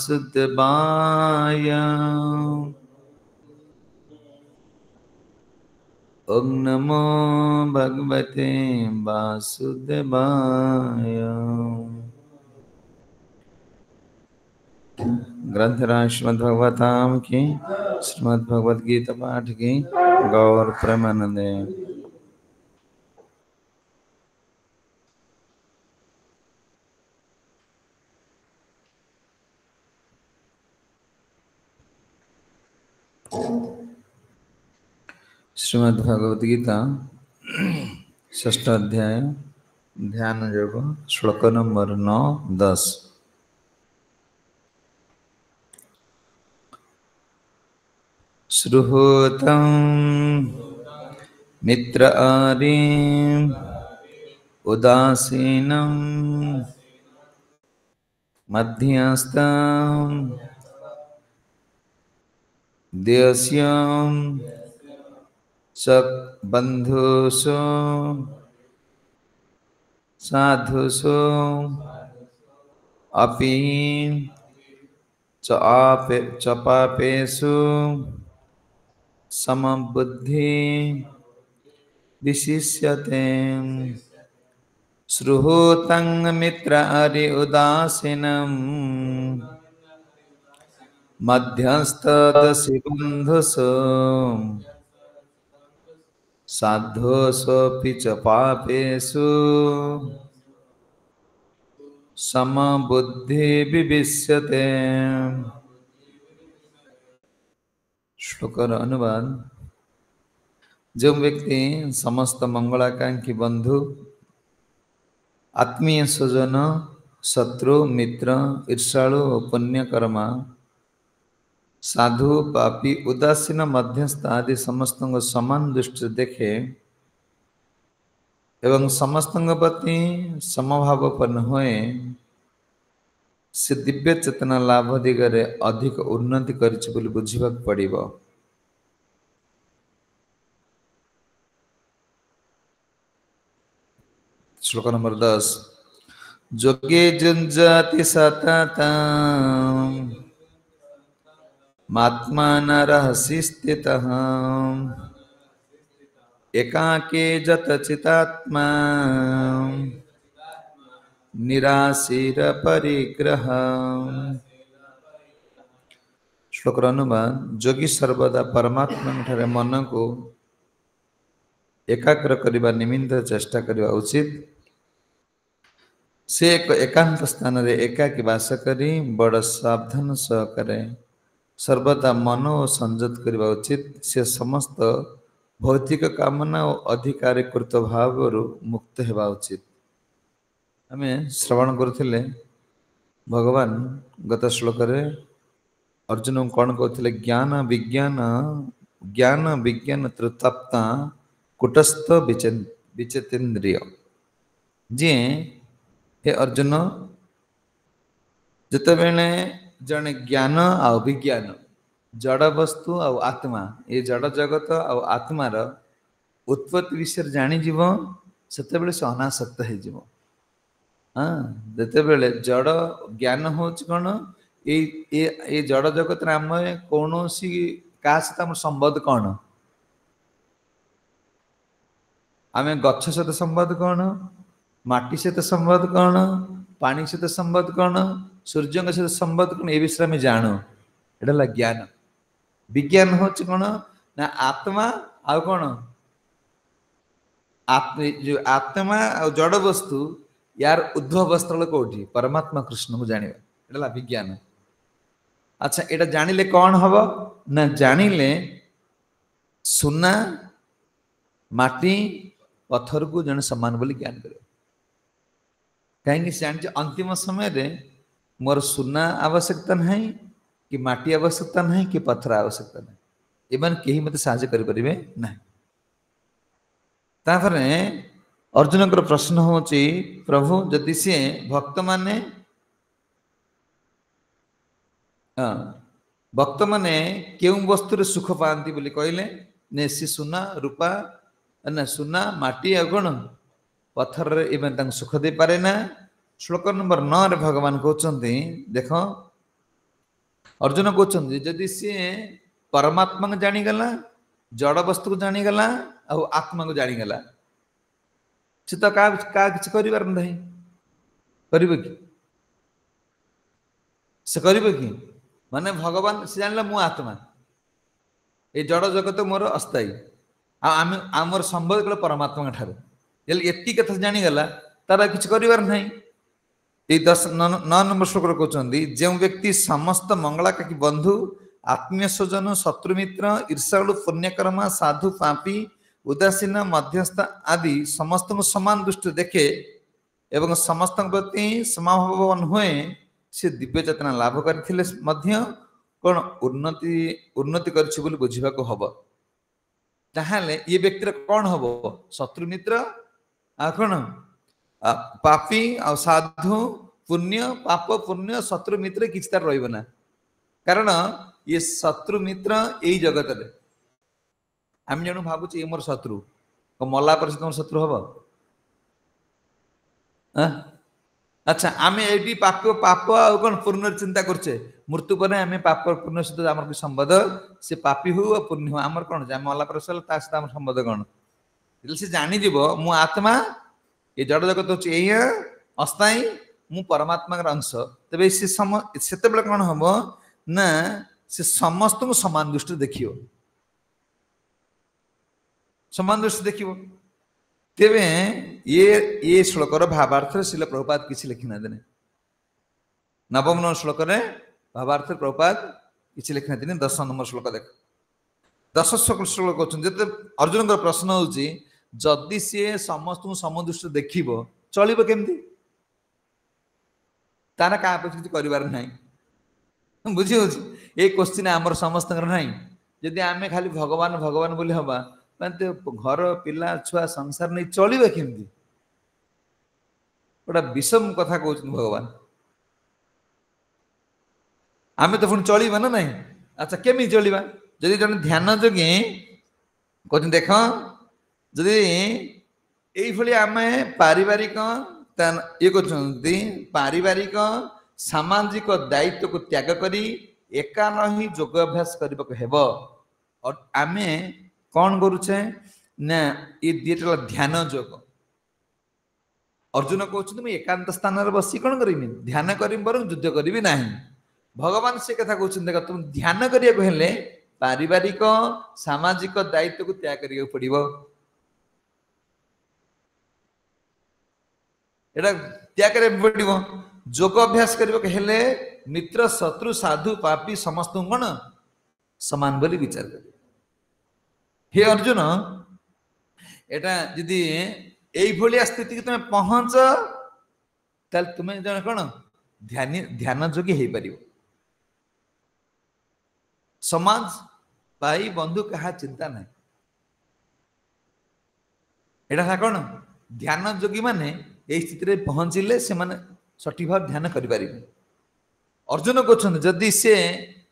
वासुदेवाय। ओम नमो भगवते वासुदेवाय। ग्रंथराज श्रीमद्भगवताम की, श्रीमद्भगवद गीता पाठ की गौर प्रेमानंदे। श्रीमद्भगवद गीता षष्ठ अध्याय ध्यान योग श्लोक नंबर 9-10। श्रुहोतं मित्र आरिं उदासीनं मध्यस्थं देयस्यं सक बंधुषु साधुषु अपि च पापेषु समबुद्धि विशिष्यते। श्रुहोतं मित्र आरि उदासीनं मध्यस्थदसि बन्धुषु साधुष्वपि च पापेषु समबुद्धि विविष्यते। श्लोकर अनुवाद। जो व्यक्ति समस्त मंगलाकांक्षी बंधु, आत्मीय स्वजन, शत्रु, मित्र, ईर्षालु और पुण्यकर्मा, साधु, पापी, उदासीन, मध्यस्थ आदि समस्त को समान दृष्टि देखे एवं समस्त प्रति समभावपन्न हुए से दिव्य चेतना लाभ दिगरे अधिक उन्नति करिछि बोली बुझिबाक पड़िबो। श्लोक नंबर 10। जोगे जुञ्जति सततं मात्मान रहसि स्थितः एकाके जतचितात्मा निराशीर परिग्रह। श्लोक अनुवाद। जोगी सर्वदा परमात्मा ठारे मन को एकाग्र करने निमित्त चेष्टा करने उचित। से एक एकांत स्थान रे एकाकी वास करी बड़ सावधान सहकारे सर्वदा मन और संयत करने उचित। से समस्त भौतिक कामना और अधिकारीकृत भाव मुक्त होगा उचित। आमे श्रवण करुथिले भगवान गत श्लोक रे अर्जुन को कौन कहते ज्ञान विज्ञान तृप्ता कुटस्थ विचेतेन्द्रिय। जी हे अर्जुन, जितेबले जड़े ज्ञान आ विज्ञान जड़ वस्तु आ आत्मा ये जड़ जगत आ आत्मार उत्पत्ति विषय जानीजीव सेते से अनासक्त हो। हाँ, जितेबले जड़ ज्ञान हूँ कौन ये जड़ जगत आम कौन क्या सहित आम संबंध कौन, आम गछ सहित संबंध कौन, माटी सहित संबंध कौन, पानी सहित संबंध कौन, सूर्य सहित संबंध कौन, ये विषय में जानू। एटा ज्ञान। विज्ञान हूँ कौन ना आत्मा आ कौन जो आत्मा और जड़ वस्तु यार उद्भव स्थल कौटी परमात्मा कृष्ण को जाना एटा विज्ञान। अच्छा, एटा जानिले कौन हम ना जानिले सुना माटी पत्थर को जन समान बोली ज्ञान कर। कहीं जान अंतिम समय रे मोर सुना आवश्यकता नहीं कि माटी आवश्यकता नहीं कि पत्थर आवश्यकता नहीं, एवं कहीं मत साहाଯ୍य करें ना। तापरे अर्जुन को प्रश्न हूँ प्रभु जदि सी भक्त माने भक्त माने क्यों वस्तु सुख पाती बोली कहले ने सी सुना रूपा ना सुना माटी आ कौन पत्थर एवं सुख दे पारे ना। श्लोक नंबर 9 रे भगवान कहते देख अर्जुन कहते जदि सी परमात्मा को जानीगला जड़ वस्तु को जानीगला आ आत्मा को जानीगला से तो क्या किसी कर कि से कर कि माने भगवान से जान मु आत्मा ये जड़ जगत मोर अस्थायी आमर संबंध कल परमात्मा ठार एति कथा जानीगला तार किसी कर ना ये 9 नंबर श्लोक कहते जो व्यक्ति समस्त मंगलाकांक्षी बंधु आत्मीय स्वजन शत्रुमित्र ईर्षालु पुण्यकर्मा साधु पापी उदासीन मध्यस्थ आदि समस्त को समान दृष्टि देखे एवं समस्त प्रति समाभावन हुए से दिव्य चेतना लाभ करथिले मध्य कौन उन्नति करछि बोली बुझिबाको हबो ताहाले ये व्यक्तिर कौन हबो शत्रुमित्र आ कौन पापी आ साधु पुण्य पाप पुण्य शत्रु मित्र किछि तार रहइबो ना कारण ये शत्रु मित्र यही जगत रे हम जणु भाबुछ ये मोर शत्रु मला पर से तोर शत्रु हबो अच्छा आमे एडी पाप पाप आ कोन पुण्य चिंता करछे मृत्यु पर आमे पाप पुण्य सहित हमर संबंध से पापी हो आ पुण्य हो हमर कोन जे मला पर सल ता सहित हमर संबंध कोन से जानि दिबो मु आत्मा ये जड़ जगत होची एया अस्थाई मु परमात्मा का अंश तबे से सेते बेले कोन हबो ना से समस्त को समान दृष्टि देखियो समान दृष्टि देखियो तेबे ये श्लोकर भावार्थ श्रील प्रभुपाद किसी लिखि ना देने 9 नंबर श्लोक रे भावार्थ प्रभुपाद किसी लिखि ना देने 10 नंबर श्लोक देख 10 श्लोक कहउछन जते अर्जुन का प्रश्न होउची जदि सी समस्त को समदृष्टि देखिबो चलिबो केमती तारा का किसी करिवार नाही बुझी होची ए क्वेश्चन हमर समस्त नाही जदि आमे खाली भगवान भगवान बोली हबा माने घर पिला छुआ संसार नहीं चलिबे केमती बड़ा विषम कथा कहउछन भगवान आमे तो पुन चलिबा ना नहीं अच्छा केमी चलिबा जदि जन ध्यान जोगी कहउछन देखो जदि एई भली आमे पारिवारिक ये कहते पारिवारिक सामाजिक दायित्व को त्याग करी एका नहीं योग अभ्यास करने को हेबो और आमे कौन करुचे ना ये दिएटला ध्यान योग अर्जुन कहउछन मैं एकांत स्थान रे बसी कौन करिमी ध्यान करिम बरं युद्ध करिवि नाही भगवान से कथा कहउछन देख तुम ध्यान करिया को हेले पारिवारिक सामाजिक दायित्व को त्याग करिया पड़िबो एटा त्याग करे पड़िबो योग अभ्यास करबो हेले मित्र शत्रु साधु पापी समस्त कोन समान बोली विचार कर हे अर्जुन एटा यदि एई भलिया स्थिति तुम पहुंच ताल तुमे जण कोन ध्यान जोगी हे परिबो समाज भाई बंधु कहा चिंता नहीं एटा कोन ध्यान जोगी माने ए स्थिति रे पहुंचिले से माने सठिक भाव ध्यान करि परिबे अर्जुन कहछन जदि से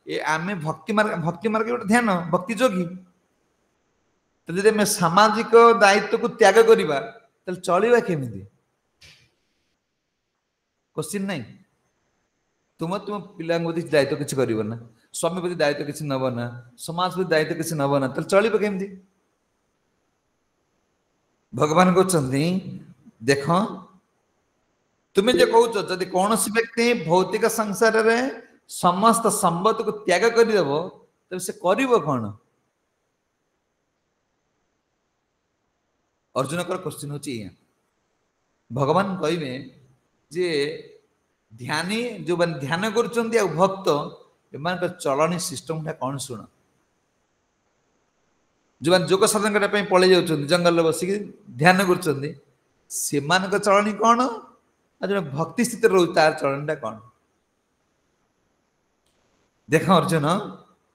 ए आमे भक्ति मार्ग गोटे ध्यान भक्ति जोगी तो जदि मैं सामाजिक दायित्व को त्याग करिबा तल चलिबा केमिति क्वेश्चन नहीं तुम पिला दायित्व किसी कर ना स्वामी प्रति दायित्व किसी नब ना समाज प्रति दायित्व किसी नब ना तल चलिबा केमिति भगवान कहछन्ती देख तुम्हें जो कहूच जदि कौन व्यक्ति भौतिक संसार रे समस्त संबत को त्याग करदेव तब से करिवो कौन अर्जुन का क्वेश्चन होची भगवान कहबे जे ध्यानी जो बन ध्यान करुचंती आ भक्त एमान का चलनी सिस्टम कौन शुण जो बन योग साधन करने पे पळे जाउचंती जंगल बसिक ध्यान करुचंती सेमान का चलनी कौन जो भक्ति स्थित रो तार चलनटा कौन देख अर्जुन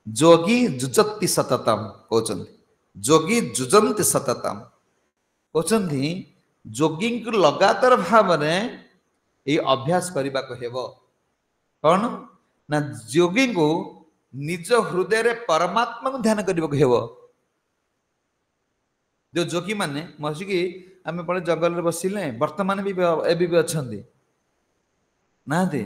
जोगी जुजति सततम कहते जोगी जुजंती सततम कहते जोगी को लगातार भाव में ये अभ्यास करने को हेबो कौन ना जोगी को निज हृदय रे परमात्मा को ध्यान करने को हेबो जो जोगी माने मसिकी आमे पळे जंगल रे बसिले वर्तमान भी एबी भी अछंती नाते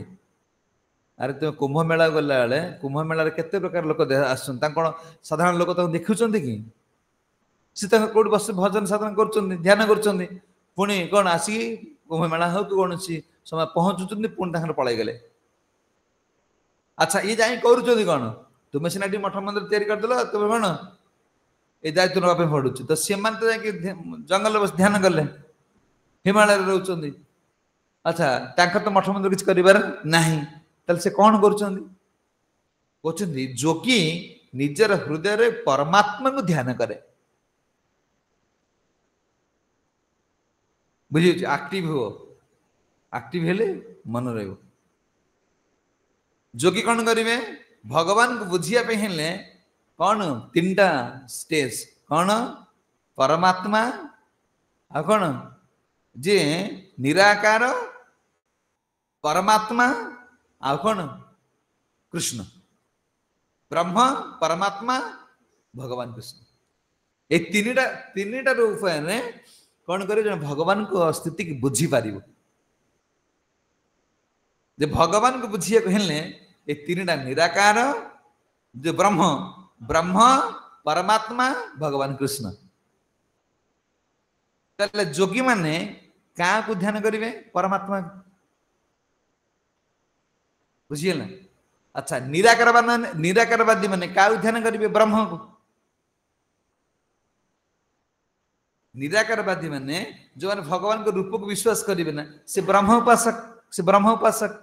अरे तुम कुंभ मेला गला बेले कुंभ मेला केते प्रकार लोक आसन कौन साधारण लोक देखुंत कि सी कौट बस भजन साधन कर ध्यान कर पुणी कौन आसिक कुंभ मेला हो कि कौन समय पहुंचुंट पुणी पलि गले अच्छा ये जाए कर कौन तुम्हें सीना मठ मंदिर तैयारी करदेल तुम्हें कौन ये दायित्व नापी पड़ू तो सी तो जंगल बस ध्यान कले हिमालय रोच अच्छा तो मठ मंदिर किसी कर से कौन कर जोगी निजर हृदय परमात्मा को ध्यान करे बुझे एक्टिव हो एक्टिव हेले मन रही जोगी कौन करेंगे भगवान को बुझिया हेले कौन तीन टा स्टेज कौन परमात्मा आ कौन जे निराकार परमात्मा आ कौन कृष्ण ब्रह्म परमात्मा भगवान कृष्ण ये तीन टा रूप ने कौन करे भगवान को स्थिति की बुझी पार जे भगवान को बुझिया कहले ये तीन टा निराकार जो ब्रह्म ब्रह्म परमात्मा भगवान कृष्ण ताले जोगी माने क्या को ध्यान करेंगे परमात्मा बुझिए ना अच्छा निराकारवादी माने क्या ध्यान करेंगे ब्रह्म को निराकारवादी माने जो माने भगवान को रूप को विश्वास करेंगे ना से ब्रह्म उपासक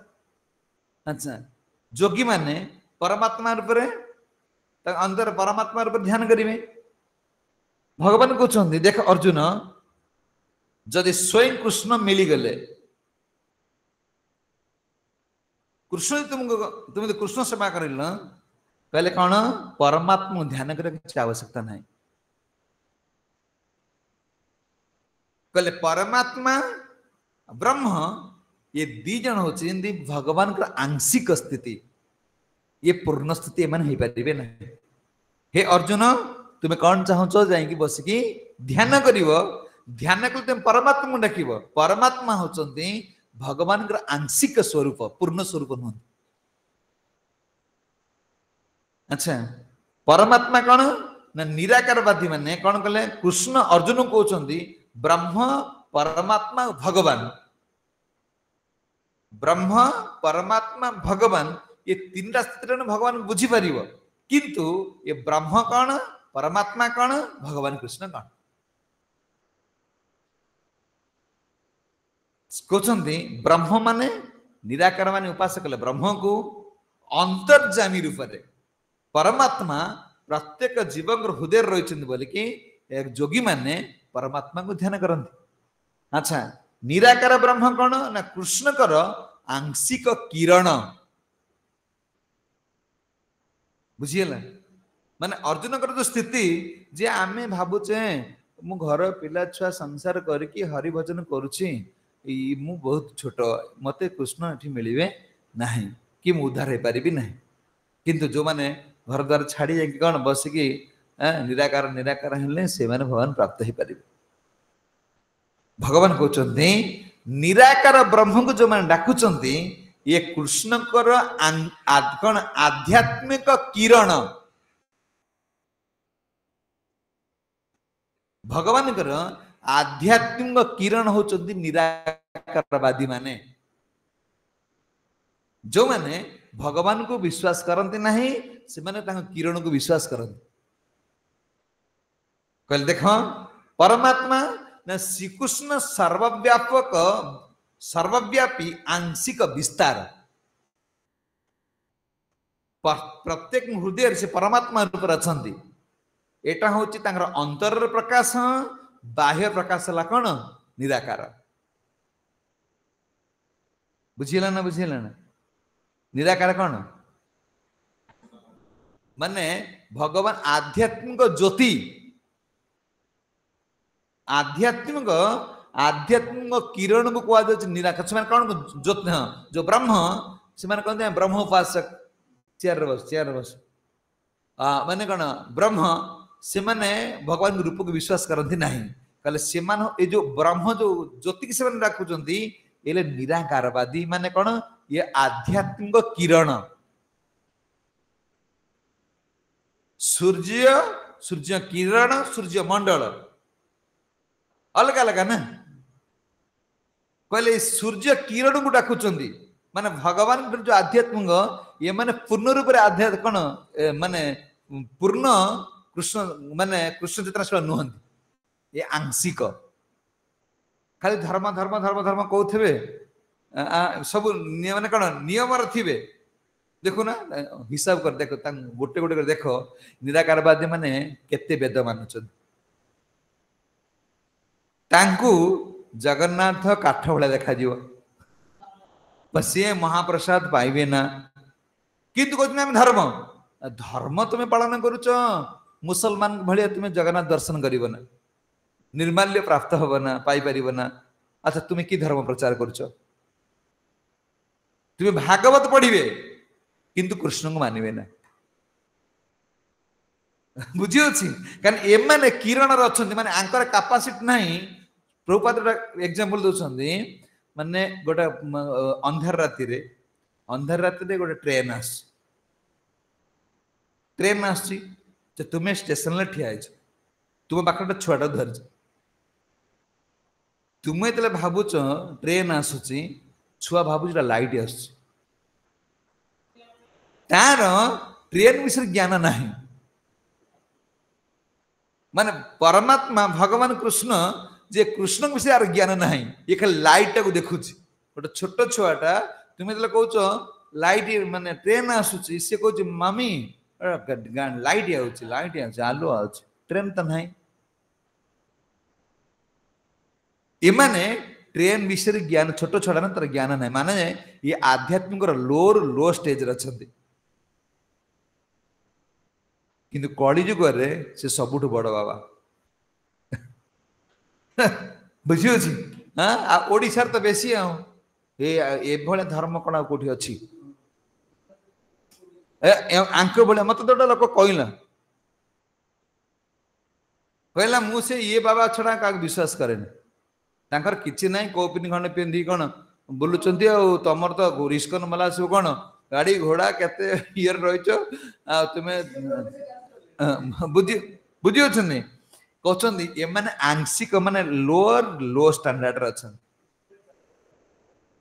अच्छा जोगी माने परमात्मा रूप अंदर परमात्मा रूप ध्यान करेंगे भगवान कहते देख अर्जुन जदि स्वयं कृष्ण मिलीगले कृष्ण तुम कृष्ण सेवा कर कहले कौन परमात्मा ध्यान करने की आवश्यकता नहीं कहले परमात्मा ब्रह्म ये दी जन हो भगवान का आंशिक स्थिति ये पूर्ण स्थिति एम हो पारे ना हे अर्जुन तुम्हें कौन चाहो जाइए बसिकी ध्यान कर ध्यान कले तुम परमात्मा डाक परमात्मा होचंती भगवान का आंशिक स्वरूप पूर्ण स्वरूप नुह अच्छा परमात्मा कौन ना निराकारवादी माने कौन कले कृष्ण अर्जुन कहते ब्रह्म परमात्मा भगवान ब्रह्म परमात्मा भगवान ये तीन टा स्थिति भगवान बुझीपार किंतु ये ब्रह्म कौन परमात्मा कौन भगवान कृष्ण कौन कहते ब्रह्म माने निराकार माने उपासक कले ब्रह्म को अंतर्जामी रूप से परमात्मा प्रत्येक जीव हृदय रही बोलिकी जोगी माने परमात्मा को ध्यान करते अच्छा निराकार ब्रह्म कौन ना कृष्ण कर आंशिक किरण बुझीगला माने अर्जुन कर जो स्थिति जे आमे भावुचे मु घर पिला छुआ संसार करके हरि भजन करुछि मु बहुत छोट मते कृष्ण एठी मिलिबे नाही कि मु उद्धार हे पारिबी नाही किंतु जो माने घर द्वार छाड़ी जाके कौन बसिकी निराकार निराकार हेले से माने भगवान प्राप्त हे पारिबे भगवान कहते निराकार ब्रह्म को जो मैंने डाकुचंती ये कृष्ण कौन आध्यात्मिक किरण भगवान आध्यात्मिक किरण होचंती निराकारवादी माने जो माने भगवान को विश्वास करते नहीं से माने किरण को विश्वास करते कहले देख परमात्मा ना श्रीकृष्ण सर्वव्यापक सर्वव्यापी आंशिक विस्तार प्रत्येक हृदय से परमात्मा रूप अच्छा एटा हूँ अंतर प्रकाश बाह्य प्रकाश है कौन निराकार बुझीला ना निराकार कौन माने भगवान आध्यात्मिक ज्योति आध्यात्मिक किरण को कह निराकार से कौन ज्योति जो ब्रह्म से कहते हैं ब्रह्म उपासक चेयर बस माने कौन ब्रह्म से माने भगवान रूप को विश्वास करती नहीं कहले से जो ब्रह्म जो ज्योति की से रखुंट ये निराकारवादी माने कौन ये आध्यात्मिक किरण। सूर्य सूर्य किरण सूर्य मंडल अलग अलग ना कहले सूर्य किरण को डाकुचंदी माने भगवान जो आध्यात्मिक ये माने पूर्ण रूप से आध्यात्मिक कौन माने पूर्ण कृष्ण माने कृष्ण चेतना से नुहंती ये आंशिक खाली धर्म धर्म धर्म धर्म कहते सब माने कौन नियम थे देखो ना हिसाब कर देखो गोटे गोटे कर देख निराकारवादी माने केते वेद मानुचंदी तांकू जगन्नाथ काठ भले देखा सी महाप्रसाद पाइबे ना किंतु कहते हैं धर्म धर्म तुम्हें पालन करुच मुसलमान भाया तुम्हें जगन्नाथ दर्शन कर निर्माल्य प्राप्त हम ना पाइपर ना अच्छा तुम्हें कि धर्म प्रचार करुच तुम्हें भागवत पढ़े किंतु कृष्ण को मानवे ना बुझी अच्छी कारण एमाने किरण अच्छा माने आंकर कैपेसिटी नहीं प्रभुपाद एग्जांपल दउछंदी माने गोटे अंधार राति रे गोटे ट्रेन आसी तो तुम्हें स्टेशन ले ठिया आइछ तुम पाखटा छुआटा धरछ तुम्हें तले भाबुच ट्रेन आसुची छुआ भाबुच लाइट आसुची तार ट्रेन विषय ज्ञान नहीं माने परमात्मा भगवान कृष्ण जे कृष्ण विषय यार ज्ञान ना ये खाली लाइट को देखुची गोटे छोट छुआटा तुम्हें जो कौच लाइट माने ट्रेन आसूची सी कौच मामी लाइट आलु आउची ट्रेन तो नहीं एमाने ट्रेन विषय ज्ञान छोट छुआटा ना तार ज्ञान ना माने ये आध्यात्मिक लो स्टेज अच्छा किंतु कली जुग से सबुठ बड़ बाबा बुझी हाँ ओडिशार तो बेसी आभा धर्म कण कौटी अच्छी आंक भाया मत तो लोक कहला मुझे ये बाबा छड़ा क्या विश्वास कैन कि ना कौपिन खंडे पिंधि कौन बुलूंट तुम तो रिस्कन मला सब कौन गाड़ी घोड़ा केते इयर रही तुम्हें बुझी बुझी अच्छे कहते एमाने आंशिक माने लोअर लो स्टैंडर्ड अच्छा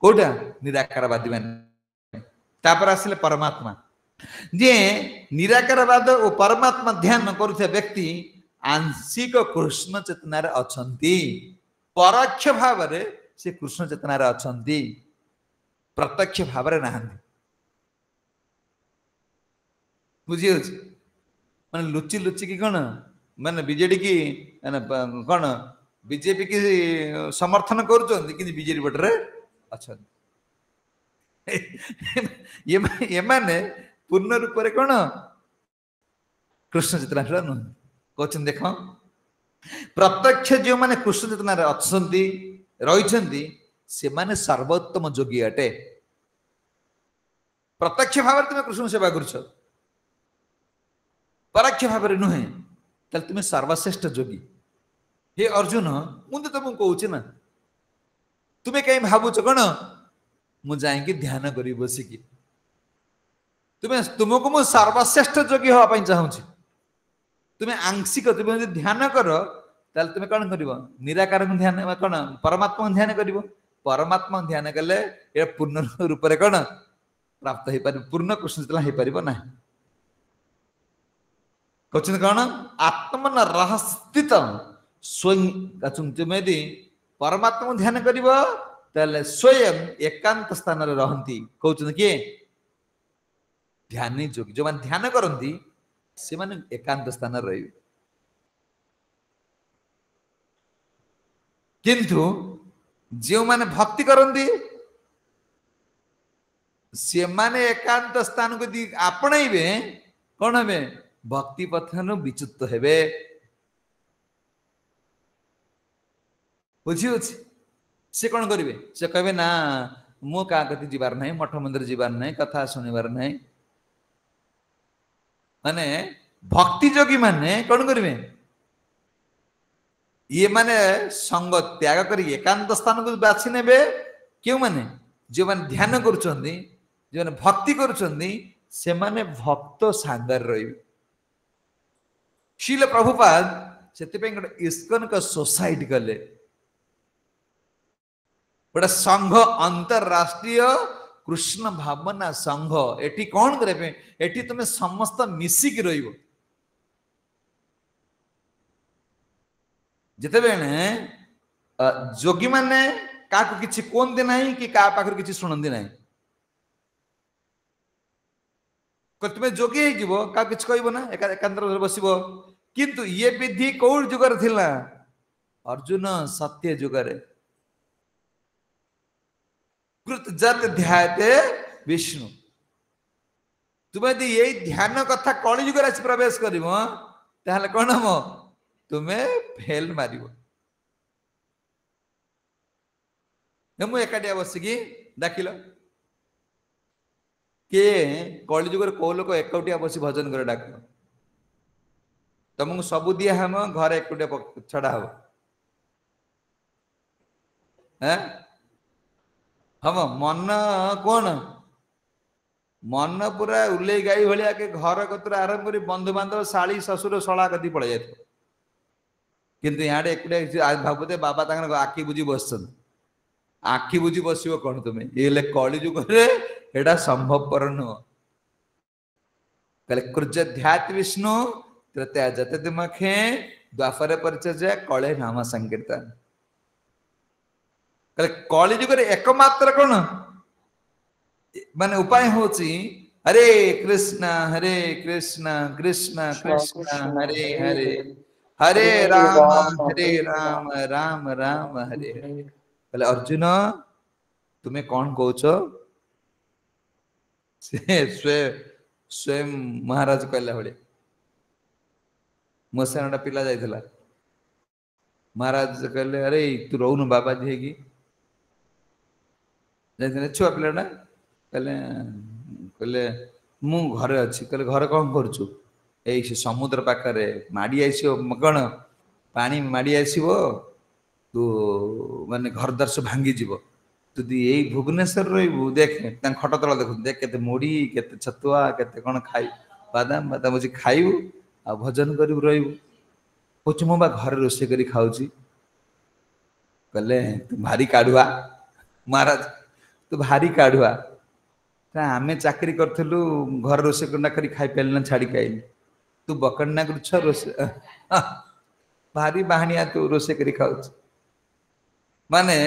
कोटा निराकारवादी माने तापर आसिले परमात्मा जे निराकारवाद और परमात्मा ध्यान करुଥିବା व्यक्ति आंशिक कृष्ण चेतनार अछंती परोक्ष भाव रे से कृष्ण चेतनार अछंती प्रत्यक्ष भाव रे नाहंती बुझी माने लुचि लुचि की कौन माने बीजेडी की कौन बीजेपी की समर्थन कर बीजेडी पटे अच्छा ये माने पूर्ण रूप से कौन कृष्ण चेतना नुह कहते देख प्रत्यक्ष जो माने कृष्ण चेतना अच्छा रही से माने सर्वोत्तम योगी अटे प्रत्यक्ष भाव तुम कृष्ण सेवा कर परोक्ष भाव नुहे ताल तुम्हें सर्वश्रेष्ठ योगी हे अर्जुन मुझे तुमको कहूँ ना तुम्हें कहीं भावुच कौन मुझे ध्यान करी बसिकी तुम्हें तुमको मुझे सर्वश्रेष्ठ योगी हाँपाई चाहूँगी तुम्हें आंशिक तुम्हें ध्यान कर ताल तुम्हें कौन कर निराकार ध्यान कौन परमात्मा ध्यान कर परमात्मा ध्यान कले ये पूर्ण रूप से कौन प्राप्त हो पार पूर्ण कृष्ण चेतना हो पार ना कहते कौन आत्मन रहस्थित स्वयं तुम्हें यदि परमात्मा ध्यान कर स्वयं एकांत स्थान रहती कहते किए ध्यानी जोगी जो मैंने ध्यान करती से माने एकांत स्थान रही किंतु जो माने भक्ति करती से माने एकांत स्थान को आपणइबे कौन हे भक्ति पथन विच्युत हेबे बुझी से कौन करेंगे से कहे ना मु क्या कति जीवार नहीं मठ मंदिर जीवार नहीं कथा शुणवार नहीं माने भक्ति जोगी माने कौन करेंगे ये माने संग त्याग कर एकांत स्थान को बाछि नेबे क्यों माने जो मैंने ध्यान करुछंदी जो मैंने भक्ति करुछंदी से माने भक्त सांगर रही शील प्रभुपाद से गोटे इस्कन का सोसाइटी कले गोटे संघ अंतरराष्ट्रीय कृष्ण भावना संघ एटी कौन करे एटी तुम समस्त मिसिक रहिबो जिते बेने जोगी माने का किछि कोनते नाही कि का पाखर किछि सुनंदी नाही तुम्हें जोगी है जीवो का किछि कहबो ना एकांतर बसिबो किंतु ये विधि कौन जुगर थिला अर्जुन सत्य जुगरे कृत जत ध्याते विष्णु तुम्हें यदि यही ध्यान कथा कली जुगर आसी प्रवेश करिवो ताहले कोन हम तुम्हें फेल मारिवो मु एकाटिया बसिकी डाकिल के कली जुगर को लोक एकाटिया बसी भजन करे डाक तुमको सबू दिया हम घर एकुटिया छड़ा हम हम मन कौन मन पूरा उल्ले गाई भाया के घर कतर आरंभ कर बंधु बांधव शाली ससुर शला कति पड़े जाए किंतु यहाँ एकुटिया भावते बाबा तक आखि बुझी बस आखि बुझी बस कौन तुम्हें ये कली जुगे एटा संभवपर नुह कहले कृज्याध्यात्म विष्णु तृतीय जते दिमखे द्वापर परिचर्या कले नाम संकीर्तन कहले कली जुगे एकमात्र कौन माने उपाय होची हरे कृष्ण कृष्ण कृष्ण हरे हरे हरे राम राम राम हरे हरे कहले अर्जुन तुम्हें कौन कौच स्वयं महाराज कहला भाई मो से पिला जाइला महाराज कहले अरे तू रोनु बाबा जी की छुआ पिलाटा कहले कहले मु घरे अच्छी कहले घर कौन करुचु एई से समुद्र पाखरे माड़ी आसीबो कौन पानी माड़ी आसीबो तू माने घर दर्श भांगी जीवो तू यही भुवनेश्वर रही देख खट तला देख देख केते मुड़ी केते छतुआ केते कौन खाई बादाम बादाम अच्छी खाइबू आ भजन करू रही कौच मो घर रोषे कर खाऊची कहले तू भारी काढ़ुआ महाराज तू भारी काढ़ुआ आमे चाकरी करथलु घर रोषे कंडा करी खाई पाइल ना छाड़ी खाइल तू बकन्ना गुछ रोषे भारी बाहनिया तू रोषे करी खाऊची माने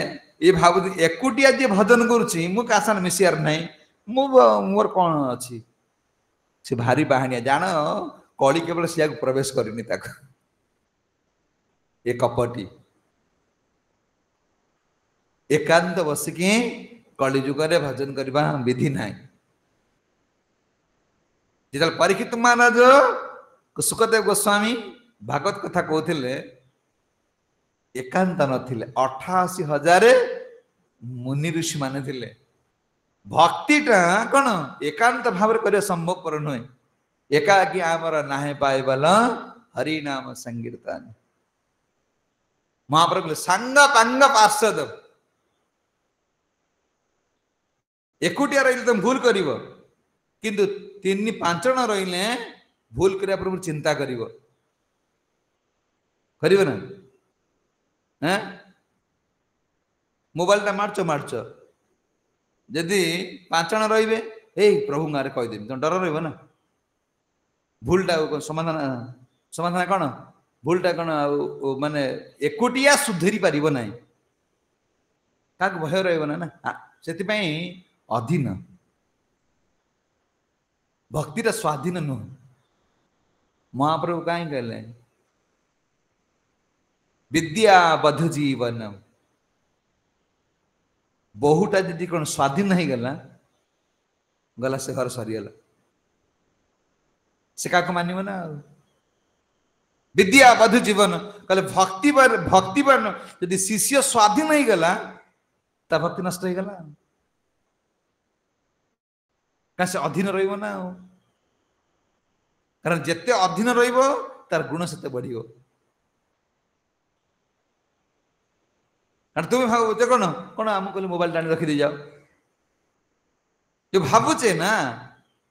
ये भाव एकुटिया जे भजन करुची मु कासान मिसियार नहीं मोर कौन अच्छी से भारी बाहनिया जान कली केवल सिया प्रवेश करनी ये कपटी एकांत बसिकी कली जुगरे भजन करबा विधि नहीं जिते परीक्षित महाराज सुखदेव गोस्वामी भागवत कथा कहते एकांत नथिले 88,000 मुनि ऋषि माने थिले भक्तिटा कौन एकांत भाव कर संभवपर नुहे एकाकी आमर नाहे पाइबल हरि नाम संकीर्तन महाप्रभु सांग पांग पार्षद एकुटिया रही तुम भूल कर किंतु 3-5 जन रही भूल करिया प्रभु चिंता करिवो ना मोबाइल टा मार्च जदि 5 जन रे ए प्रभु गारे कहीदेवी तुम डर रहा ना भूलटा समाधान समाधान कौन भूलटा कौन माने एकुटिया सुधरी पार ना क्या भय रहा से अधीन भक्ति स्वाधीन नुह महाप्रभु कहीं कहले विद्या बध जीवन बहुटा जी कौन स्वाधीन नहीं गला गला से घर सरीगला से क्या मानिब ना विद्या बध जीवन कहले भक्ति यदि शिष्य स्वाधीन नहीं गला ता भक्ति नष्ट हो गला का से अधीन रहिबो ना कारण जेते अधीन रहिबो तार गुण सेते बढ़िबो कारण तुम भाव कौन कौन आम कहले मोबाइल टाणी रखी दे जाओ जो भावुचे ना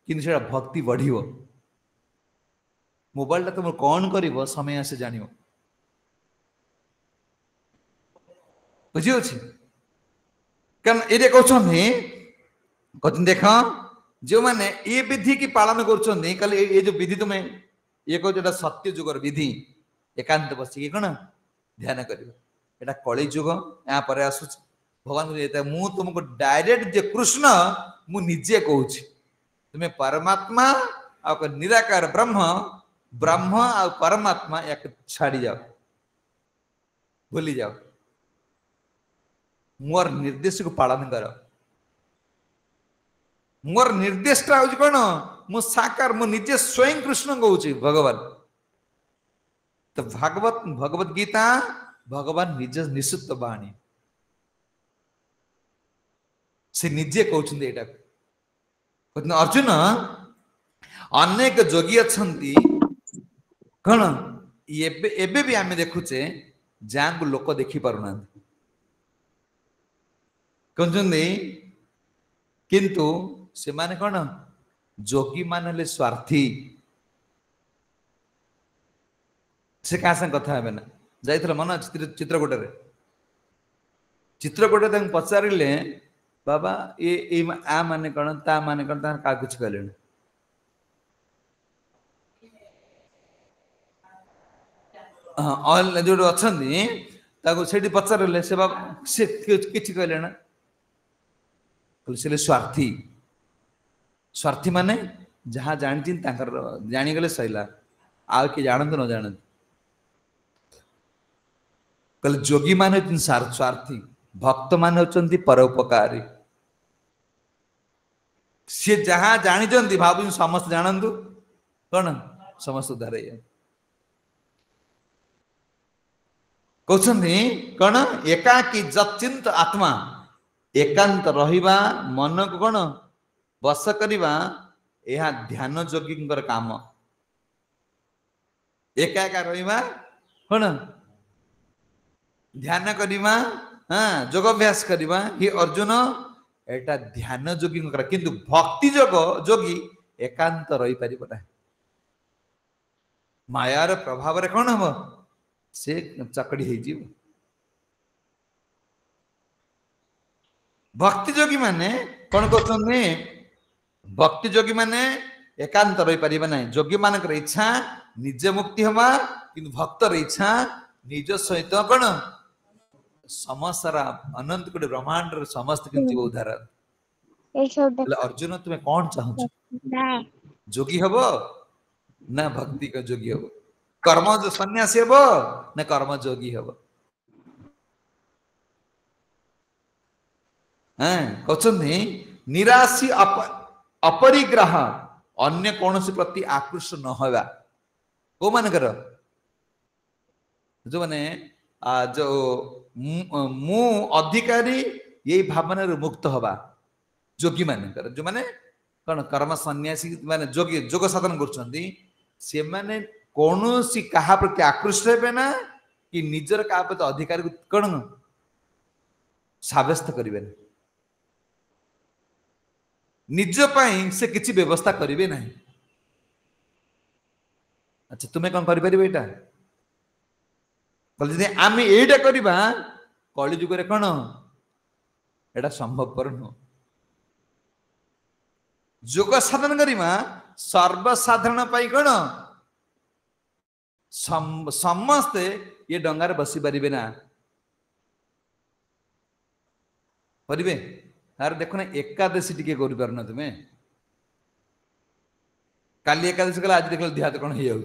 कि भक्ति बढ़ मोबाइल टा तुम कौन कर समय आसे जान बुझी कारण ये कहते देख जो मैंने ये विधि की पालन कर ये जो विधि तुम्हें ये कह सत्य जुगर विधि एकांत बसिक कौन ध्यान कर कली जुग यहाँ पर आसू भगवान मु तुमको डायरेक्ट जे कृष्ण मु निजे कहूँ तुम्हें परमात्मा आ निराकार ब्रह्म ब्रह्म आ परमात्मा या छाड़ी जाओ भूली जाओ मोर निर्देश को पालन कर मोर निर्देश कौन मु साकार मु निजे स्वयं कृष्ण कहूँ भगवान तो भागवत भगवत गीता भगवान निज निश्चित बाणी से निजे कहते यहाँ अर्जुन अनेक जोगी अच्छा कौन एबे भी आम देखुचे जहाँ को लोक देखी पारना कहते किंतु से माने कौन जोगी मान स्वार्थी से क्या संग कथा है ना जाइए मन चित्रकूट चित्रकूट पचारे बाबा ये आ माने कौन ता माने कौन क्या कुछ कहले जो अच्छा से पचारे से बाबा से किसी कहले ना स्वार्थी स्वार्थी माने जहाँ जानी जानीगले सैला आ कि जानते न जानते कहले जोगी मान स्वार्थी भक्त मान होती परोपकारी सी जहाँ जानी भाव समस्त जानतु कौन समस्त उद्धार कहते कौन एकाकी जचिंत आत्मा एकांत रहिबा मन को कौन बस करिबा यह ध्यान जोगी काम एका एका रहिबा कौन ध्यान करिबा हाँ योगाभ्यास करिबा ही अर्जुन एटा ध्यान जोगी किंतु भक्ति जोगी एकांत रही पारिबो ना मायार प्रभाव रे कौन हम से चकड़ी हो जीव भक्ति जोगी माने कौन कहते भक्ति जोगी माने एकांत रही पारिबा ना जोगी मानकर इच्छा निजे मुक्ति हवा किंतु भक्तर इच्छा निज सहित कौन समस्तर अनंत कोटि ब्रह्मांड समस्त किंतु उद्धार अर्जुन तुम्हें कौन चाहू जोगी हब ना भक्ति का जोगी हब कर्म जो सन्यासी हब ना कर्म जोगी हब कहते निराशी अपरिग्रह अन्य कौन प्रति आकृष्ट न होगा को मानकर जो माने जो मु अधिकारी यही भावना मुक्त हवा जोगी मानकर जो माने कौन कर्म सन्यासी माने जोगी जोग साधन कर माने कौन सी कहा प्रति आकृष्ट हे ना कि निजर क्या प्रति अधिकार कौन साब्यस्त करें निज पाई से किसी व्यवस्था करेंगे ना अच्छा तुम्हें कौन करें यहाँ आम यहीटा करवा कली जुगे कौन एटा संभवपर नुह जोग साधन करवा सर्वसाधारण कौन समस्ते ये डंगार बसी पारे ना करेंगे तार देख ना एकादशी टी कर पारना तुम्हें काली एकादशी कला आज देख देहात कौन हो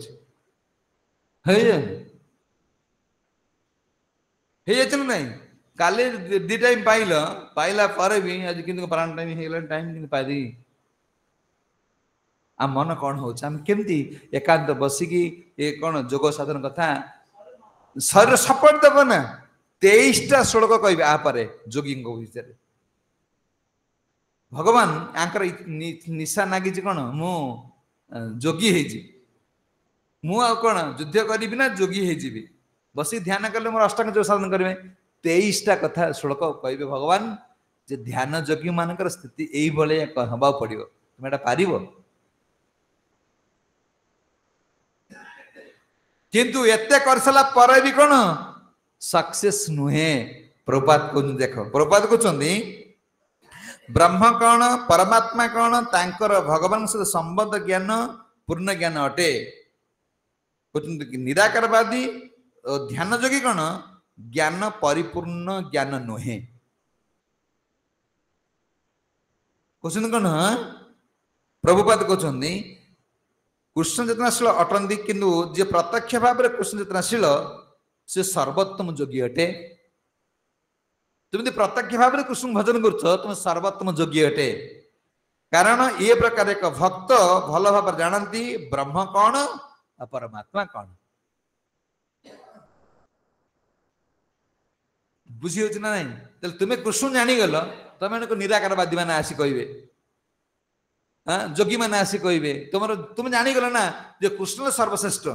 ना काली दी टाइम पाइला पर भी आज कि प्राण टाइम हो टाइम पाई आ मन कौन हो केमती एकांत बसिकी ये कौन जोग साधन कथा शरीर सपोर्ट देव ना 23टा श्लोक कह आपर जोगी विषय भगवान आंकर निशा नागी कौन मु जोगी मु कौन युद्ध करी ना जोगी हो बस ध्यान कले मोर अष्टांग जो साधन करेंगे 23टा कथा श्लोक कहे भगवान जे ध्यान योगी मानकर स्थिति यही भाया हवा पड़ो तुम एटा पार किंतु एते कर सारा पर भी कौन सक्सेस नुहे प्रभुपाद को देख प्रभुपाद कहते ब्रह्म कौन परमात्मा कौन तांकर भगवान सहित संबंध ज्ञान पूर्ण ज्ञान अटे निराकारवादी ध्यान योगी कौन ज्ञान परिपूर्ण ज्ञान नुहे क्वेश्चन कौन प्रभुपाद कहते कृष्ण चेतनाशील अटंती किंतु जे प्रत्यक्ष भाव में कृष्ण चेतनाशील से सर्वोत्तम योगी अटे तुम प्रत्यक्ष भाव में कृष्ण भजन कर तुम सर्वोत्तम योगी अटे कारण ये प्रकार एक भक्त भल भाव जानती ब्रह्म कौन और परमात्मा कौन बुझी हो ना नहीं तुम्हें कृष्ण जानीगल तुम निराकारवादी मैंने आसी कहे जोगी मैंने आसी कहे तुम जानीगल ना जो कृष्ण सर्वश्रेष्ठ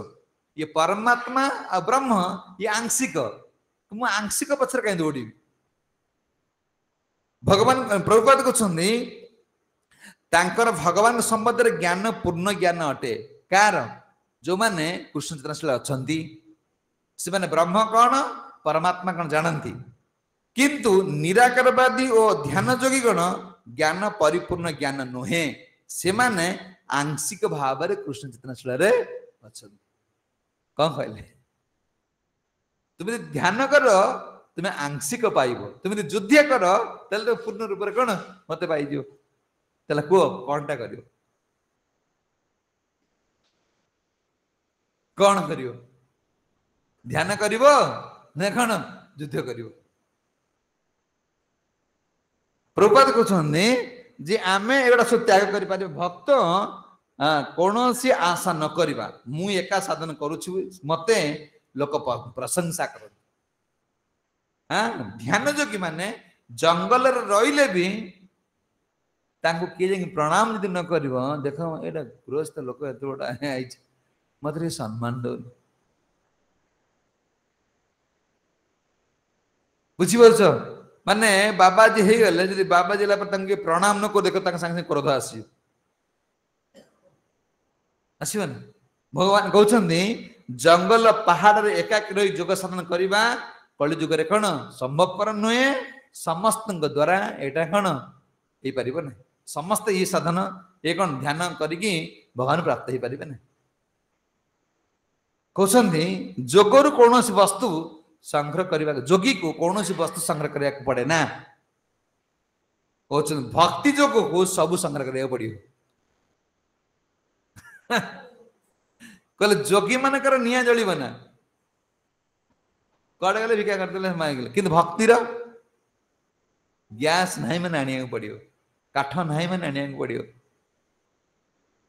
ये परमात्मा और ब्रह्म ये आंशिक तुम आंशिक पछर कहीं दौड़ी भगवान प्रभुपाद कहते भगवान संबंध में ज्ञान पूर्ण ज्ञान अटे कार जो माने कृष्ण चेतनाशील अच्छा से माने ब्रह्म कौन परमात्मा कौन जानती किंतु निराकारवादी और ध्यान योगी कौन ज्ञान परिपूर्ण ज्ञान नुहे से माने आंशिक भाव में कृष्ण चेतनाशील अच्छा कौन कहले तुम्हें ध्यान कर तुम्हें आंशिक पाइब तुम युद्ध कर तो पूर्ण रूप से कौन मत पाई कह कह कौनटा कर कौन कर ध्यान कर कौन युद्ध कर प्रभुपाद कहते जे आमे एगुड़ा सब त्याग कर भक्त कौन सी आशा न करवा मु एका साधन करुछु मते लोक प्रशंसा कर ध्यान योगी माने जंगल रहिले भी किए प्रणाम यदि न कर देख एटा गृहस्थ लोक एत बड़ा मत सम्मान दो बुझीपार माने बाबाजी हो गले जब बाबाजी प्रणाम न कर देख सागे क्रोध आसवन भगवान कहते जंगल पहाड़ एकाकी रही योग साधन करवा कलि जुगे कौन संभवपर नुहे समस्त द्वारा यहाँ कौन हो पार ना समस्त ये साधन ये कौन ध्यान करी भगवान प्राप्त हो पारे ना कहते जोगरु कौन वस्तु संग्रह करने जोगी को कौन वस्तु संग्रह करने पड़े ना कहते भक्ति जोग को सब संग्रह करने पड़ो कहले जोगी मानकर निया जलिब ना कड़े गले भिक्षा करदे मांगले कि भक्तिर गैस ना मैंने आने पड़ो काठ ना मैंने आने पड़ो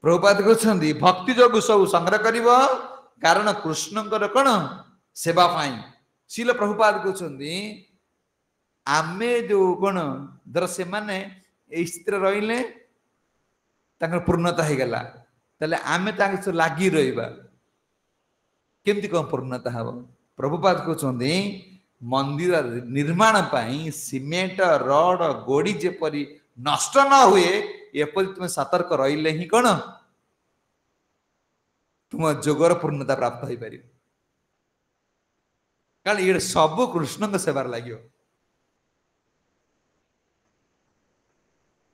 प्रभुपाद कहते भक्ति जोग सब संग्रह कर कारण कृष्णकर कौन सेवा पाई शिल प्रभुपाद कहते आमे जो कौन धर से माने स्थिति रहिले पूर्णता हो गला ताले आमे लगी रहा केमती कौन पूर्णता हम प्रभुपाद कहते मंदिर निर्माण पाई सीमेंट रड गोड़ी जेपरी नष्ट न हुए एपरी तुम सतर्क रहिले ही कौन तुम जोगर पूर्णता प्राप्त हो पार कारण ये सब कृष्ण सेवार लगे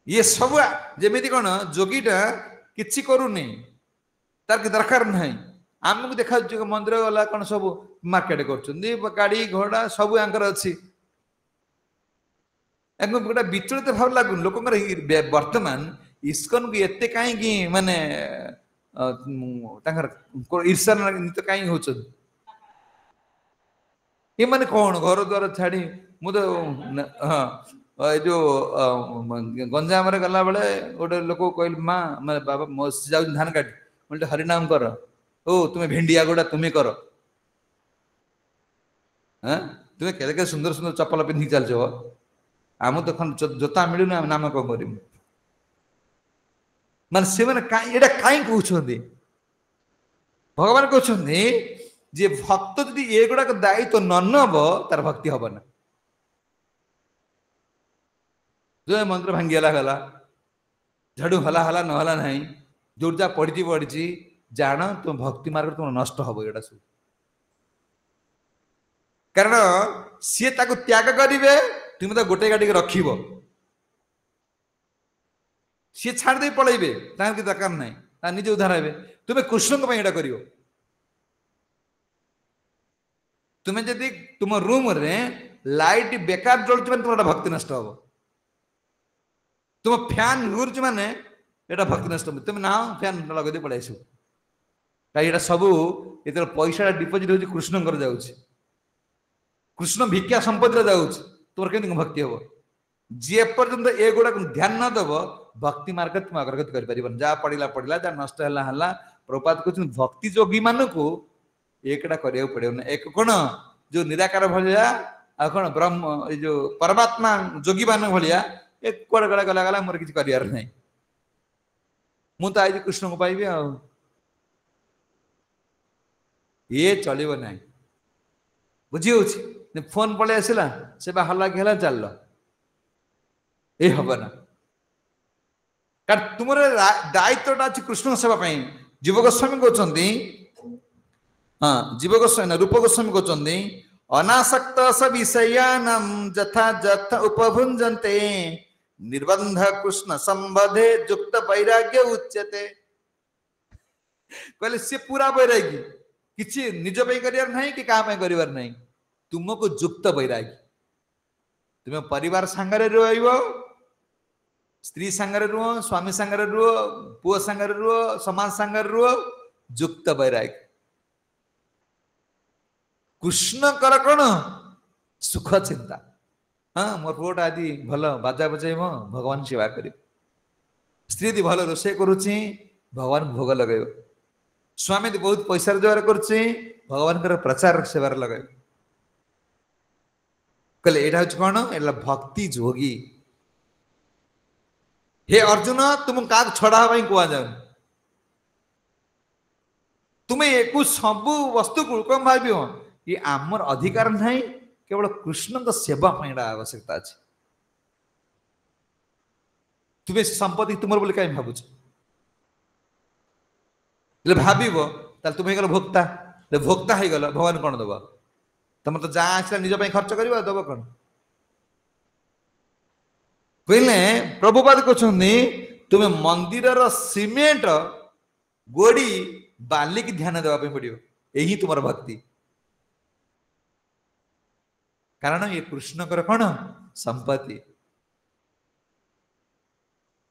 ये सब जमी कौन जोगीटा किसी करूनी तार दरकार ना आमको देखा मंदिर गला कौन सब मार्केट कर गाड़ी घोड़ा सब आंकर अच्छी गोटे विचलित भाव लगुन लोक वर्तमान इस्कन को एत कहीं माने ईर्षा कहीं हो ये माने कौन घर द्वार छाड़ी मुझे हाँ जो गंजाम गला बेले गोटे लोक कहल माँ मैं बाबा जा धान काट बोलते हरिनाम कर ओ तुम्हें भेंडिया गोड़ा तुम्हें कर तुम्हें के सुंदर सुंदर चप्पल पिंधि चलच आम तो जोता मिलूनी आम नाम कौन कर मान से कहीं कहते भगवान कहते जे भक्त यदि ये गुड़ाक दायित्व न नब तार भक्ति हम ना जो मंत्र भांगीगला गला झाड़ू हला हला नहला नहीं जो जा पड़ी पड़ी जान तुम भक्ति मार्ग तुम नष्ट हम यहाँ सब कारण सी त्याग करेंगे तुम तो गोटे गाड़ी रखिब सी छाड़ दे पलैबे कि दरकार ना निजे उद्धार हे तुम्हें कृष्ण कर तुम्हें जदि तुम रूम रे लाइट बेकार जलुच तुम भक्ति नष्ट हम तुम फैन घूरुच माने एटा भक्ति नष्ट हम तुम ना फैन लगे पड़े आस कहीं सब ये पैसा डिपोजिट हो कृष्ण जाऊँ कृष्ण भिक्षा संपत्ति जाऊँ तुम के भक्ति हम जी पर्यंत ए गुड़ा ध्यान न दब भक्ति मार्ग तुम अग्रगति कर जहाँ पड़ा पड़ा जहाँ नष्ट है प्रभुपाद कहते भक्ति जोगी मान को एकटा करा पड़े ना एक कौन जो निराकार भाया आ कौन ब्रह्म जो परमात्मा जोगी मान भाया एक कड़े गला गला गला मोर किसी कर मुझे आज कृष्ण को पाइबी आ ये चलो ना बुझी हो फोन पलि आसला से हल्ला कि चल ये हम ना कारण तुम दायित्वटा अच्छी कृष्ण सेवा जीव गोस्वामी कहते हाँ जीव गोस्वामी रूप गोस्वामी कहते अनासक्त स विषयानां यथा यथा उपभुंजन्ते निर्बंध कृष्ण संबधे युक्त वैराग्य उच्यते कहले सी पूरा वैरागी किसी निज कर कि क्या नहीं तुमको युक्त वैरागी तुम्हें परिवार सांगरे रहिबो स्त्री सांगरे रुह स्वामी सांगरे रुह पुओ सांगरे रुह समाज सांगरे रुह युक्त वैरागी कृष्ण कर कौन सुख चिंता हाँ मोर पुओटा आदि भल बाजा बजाइब भगवान सेवा कर स्त्री दी भल रोषे करुच्ची भगवान भोग लगे स्वामी दी बहुत पैसा रोजगार करुच्ची भगवान प्रचार सेवार लगे कहले एटा हूँ कौन एटा भक्ति जोगी हे अर्जुन तुम क्या छड़ा हवा कह जाओ तुम्हें एक सब वस्तु को कौन भाव ये आमर अधिकार नहीं केवल कृष्ण तो सेवा आवश्यकता अच्छे तुम्हें संपत्ति तुम बोले कहीं भावुच भाव तुम्हें गल भोक्ता भोक्ता हो गल भगवान कौन दब तुम तो जहाँ आसला निज खर्च कर दब कौन कहले प्रभुपाद कहते तुम्हें मंदिर सीमेंट गोड़ी बाली की ध्यान देवाई पड़ो यही तुम भक्ति कारण ये कृष्ण कर कौन संपत्ति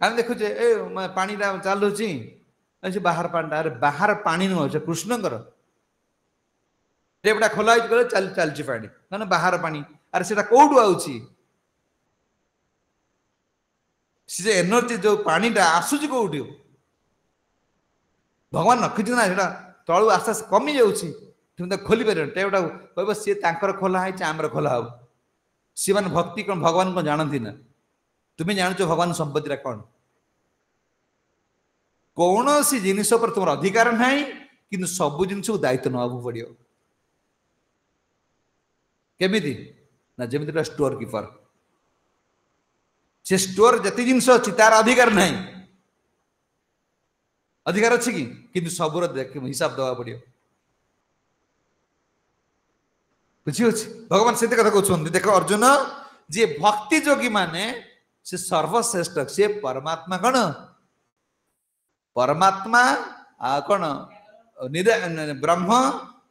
आम देखुचे ए पानी चलुची बाहर पानी अरे बाहर पानी नुह कृष्णकर टेपटा खोला चल चलची पानी ना बाहर पानी अरे से कौटू आउची से एनर्जी जो पानीटा आसूची कौटी भगवान रखी ना से तलू आस्ते आस्ते कमी जाऊँगी तुम तो खोली पार टेपटा कह सी खोला है आमर खोला हम सी मैंने भक्ति कौन भगवान कौन जानती ना तुम्हें जानुच भगवान संपत्ति कौन कौन सी जिनिस पर तुम अधिकार ना कि सब जिनस दायित्व नवा पड़ो केमी ना जमी स्टोर कीपर से स्टोर जति जिनस अच्छी तार अधिकार ना अधिकार अच्छी कि सबूर हिसाब दवा पड़ो बुझी भगवान से कथा कहते देख अर्जुन जी भक्ति जोगी माने से सर्वश्रेष्ठ से परमात्मा कौन परमात्मा कौन ब्रह्म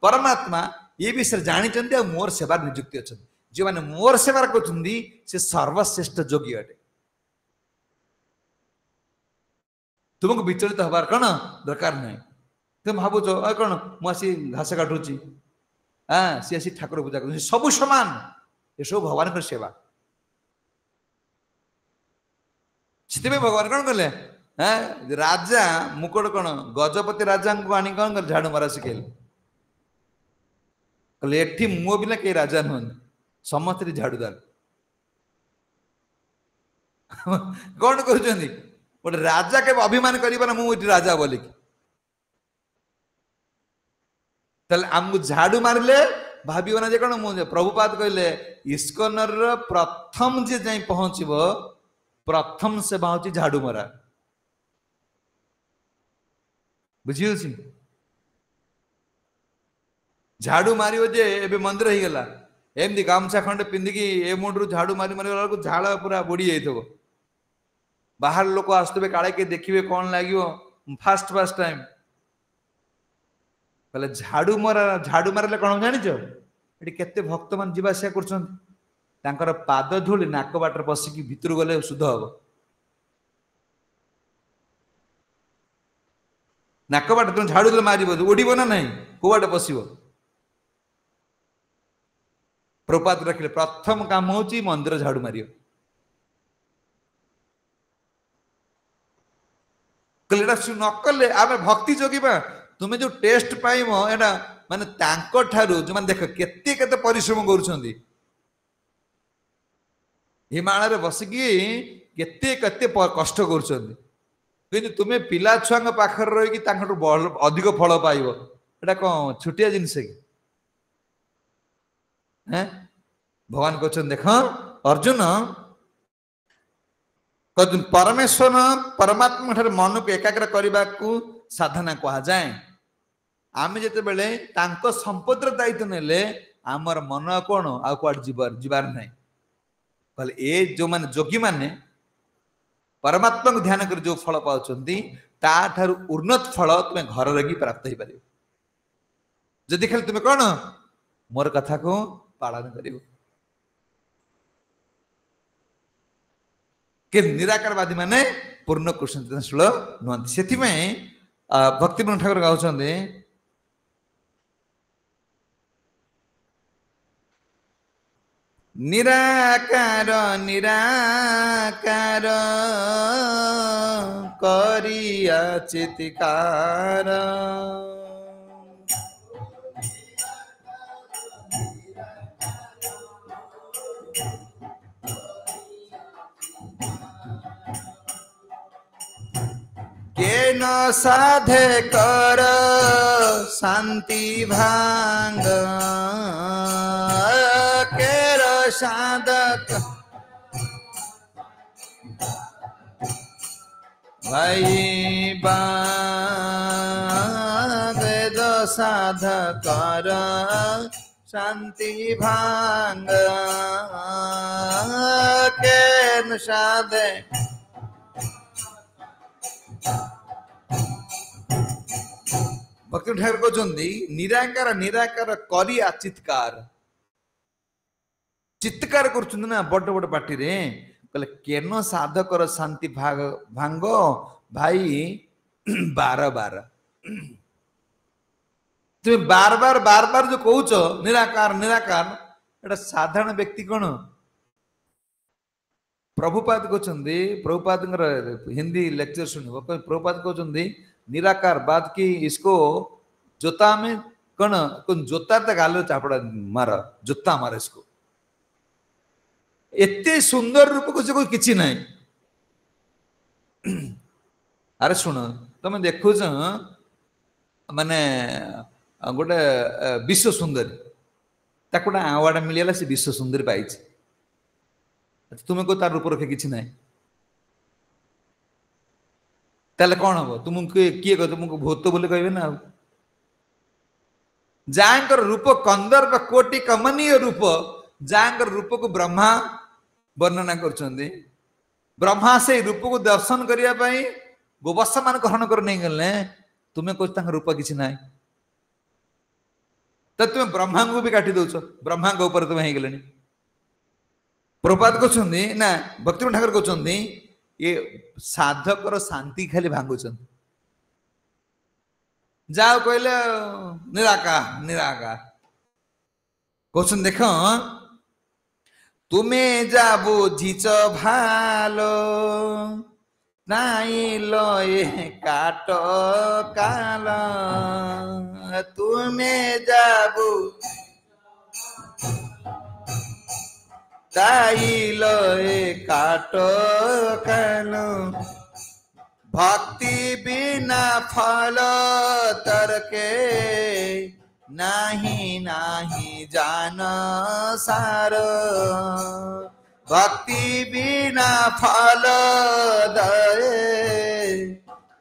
परमात्मा ये विषय जानी मोर सेवार निजुक्ति अच्छा जो मैंने मोर सेवार कहते से सर्वश्रेष्ठ जोगी अटे तुमको विचलित हबार कौन दरकार ना तुम भावुच कौन मुझे घास काटुची हाँ सी आसी ठाकुर पूजा कर सबू सामान ये सब भगवान का सेवा से भगवान कौन कले हाँ राजा मुकुट कौन गजपति राजा को आनी कौन कर झाड़ू मारा शिखेल कहले एठी मु बिना कई राजा नुह समस्त झाड़ूदार कौन कहते गोटे राजा के अभिमान कर मुझे राजा बोलिक आमको झाड़ू मारे भाव ना कौन मुझे प्रभुपाद कहले इस्कनर प्रथम जे जाई पहुंचब प्रथम सेवा हूँ झाड़ू मरा बुझी झाड़ू मार जे मंदिर हो गला एमती गामछा खंडे पिंधिकी ए मुंडू झाड़ू मारी मारी गला झाड़ पूरा बुड़ी जाइए बाहर लोक आसुवे काले के देखिए कौन लगे फास्ट फास्ट टाइम कहले झाड़ू मारे कौन जान ये केते भक्त मान जीवासा कर पाद धूली नाक बाटर पशिकी भितर गले शुद्ध हम नाक बाट तुम झाड़ू दे मार उड़ब ना ना कौ बाटे पशो प्रपात रखिले प्रथम काम हूँ मंदिर झाड़ू मार नकले आम भक्ति जगिबा तुम्हें जो टेस्ट पाइब एटा माने तांको ठारू जो माने देख केते केते परिश्रम करूछंदी हिमालय रे बसिकी केते केते कष्ट करूछंदी किंतु तुम्हें पिला छुआ पाखर रही अधिक फल पाइब एटा कौन छुटिया जिनस कि भगवान कहते देख अर्जुन परमेश्वर परमात्मा ठारे मन को एकाग्र करने को साधना कह जाए आम जिते बेले संपत्तिर दायित्व नेले आमर मन कौन आ कुआड जीवार ना कहले ए जो माने जोगी माने परमात्मा को ध्यान कर जो फल पाउछंती ता ठारू उन्नत फल तुम्हें घर रही प्राप्त हो पार जदि खाली तुम्हें कौन मोर कथा को पालन करिवो के निराकारवादी माने पूर्ण कृष्ण चिंतनशील नुहति से भक्तिपूर्ण ठाकुर गाउछंदे निराकार निराकार करिया चितिकार के न साधे कर शांति भांग केर साधक भाई वेद साधकर शांति भांग के न साधे भक्ति ठाकुर कहते निराकार निराकार करिया चित्कार चित्कार कर बड़ बड़ पार्टी रे कहले केन साधकर शांति भाग भांग भाई बार बार तुम बार बार जो कहूच निराकार निराकार एटा साधारण व्यक्ति कौन प्रभुपाद कहते प्रभुपाद हिंदी लेक्चर सुनिब प्रभुपाद कहते निराकार बात की इसको जोता में कौन जोता तक गाल चापड़ा मार जोता मार इसको एते सुंदर रूप को कोई किसी ना अरे सुन तुम देखु माने गोटे विश्व सुंदरी ताक अवार्ड मिलला से विश्व सुंदरी पाई तुम्हें को तार रूप रखे किसी ना ताले कौन हम तुमको किए कह तुमको भूत बोले कहे ना जाकर रूप कंदर्प कोटि कमनीय रूप जाकर रूप को ब्रह्मा वर्णना कर ब्रह्मा से रूप को दर्शन करने गोवत्स मान ग्रहण कर नहीं गले तुम्हें कह रूप किसी ना तो तुम्हें ब्रह्मा को भी काटी दौच ब्रह्मा के ऊपर तुम्हें हो गले प्रभुपाद कहते ना भक्ति ठाकुर कहते ये साधकर शांति खाली भांगुचन जाओ कहले निराकार निराकार क्वेश्चन देख तुम्हें जा बुझीच भालो नाई लये काट काल तुम्हें जाबू ताई लये काट काल भक्ति बिना फल तरके नाही नाही जान सार भक्ति बिना फल दए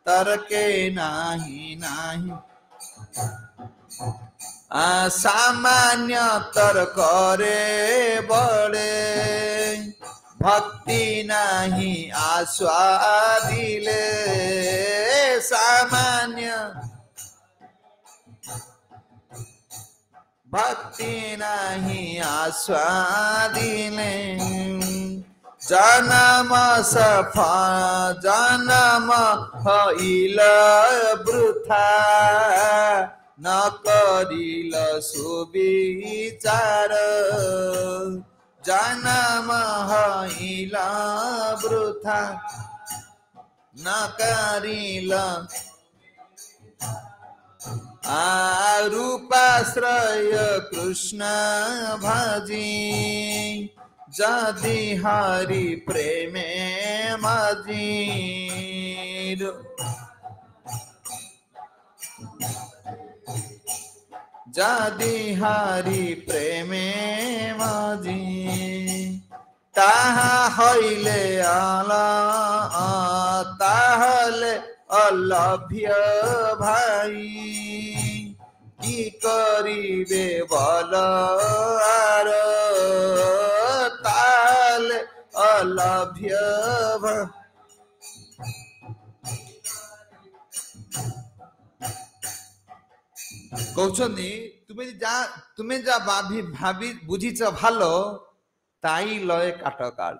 तर्के नाही नाही सामान्य तर्क रे बड़े भक्ति नहीं आस्वादिले सामान्य भक्ति नहीं आस्वादिले जन्म सफा जन्म हईल वृथा न करिल सुविचार जन्म हईल वृथा न करिल रूपाश्रय कृष्ण भजी जदि हरि प्रेमे मजी जदि हरि प्रेमे मजी ताहा हइले ताहले अलभ्य भाई की करिबे बल आर ताहले अलभ्य कौचनी तुम्हें जा भाभी भाभी बुझीच भालो ताई लय काट काल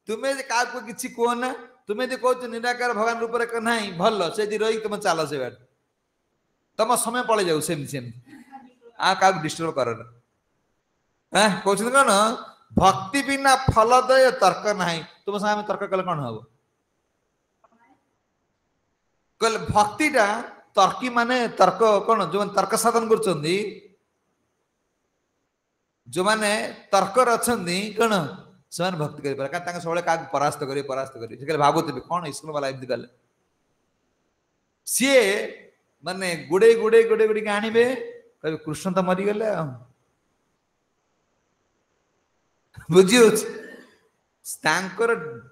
तुम्हें का किसी कह ना तुम्हें जो कह निराकार भगवान रूप रे नहीं भल से रही तुम चल से बात तुम समय पड़े जाऊ सेम आ का डिस्टर्ब कर कौन कौन भक्ति बिना फल दय तर्क नहीं तुम सामने तर्क कले कौन हम कल भक्तिटा तर्की माने तर्क कौन जो तर्क साधन कर जो माने तर्क अच्छा कौन से भक्ति कर सब परास्त कर भावुवे कौन स्कूल वाला एमती कले सी माने गुड़े गुड़े गुड़े गुड़ी आनबे कहे कृष्ण तो मरीगले बुझी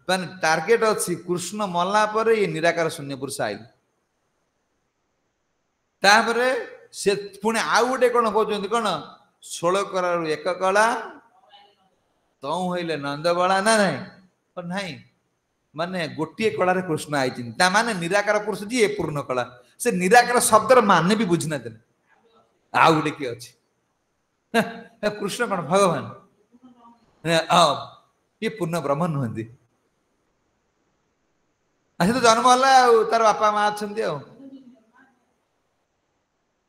मान टार्गेट अच्छी कृष्ण मला पर ये निराकार शून्य पुरुष आइल तापरे से पुणी आउ गोटे कौन कहते कौन 16 कलारू एक कला तौ हईले नंदबला ना नहीं माने गोटे कला रे कृष्ण आई माने निराकार पुरुष जी पूर्ण कला से निराकार शब्दर माने भी बुझी ना आउ गोटे किए अच्छी कृष्ण कौन भगवान ये पूर्ण ब्रह्म नुहति अच्छा तो जन्म है तार बापा माँ अच्छा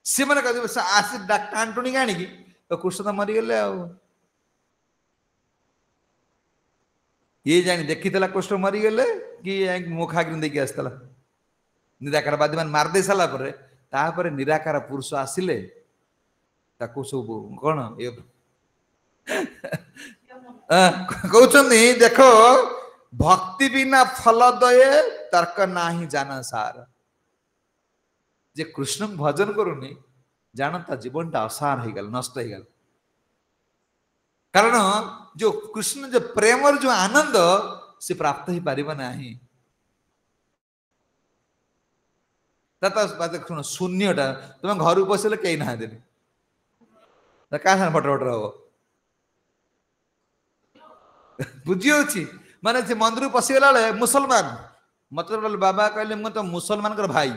सी मैंने कह आसी टाणटुणी आणिकी तो कृष्ण तो मरीगले ये जानी देखी कृष्ण मरीगले कि मुखा देखिए आसला निराकारवादी मान मारदे सारापर निराकार पुरुष आसिले सब कौन ये कहते देख भक्ति बिना फल दये तर्क नाही जाना सार जे कृष्ण भजन करूनी जानता जीवनटा असार हो गल नष्ट हो गल कारण जो कृष्ण जो प्रेम जो आनंद से प्राप्त ही पारिबा नाही शुण शून्यटा तुम घर पशिले कई ना क्या फटो फटो हम बुझी माने से मंदिर पशिगला बेले मुसलमान मत बाबा कहले मुझे तो मुसलमान भाई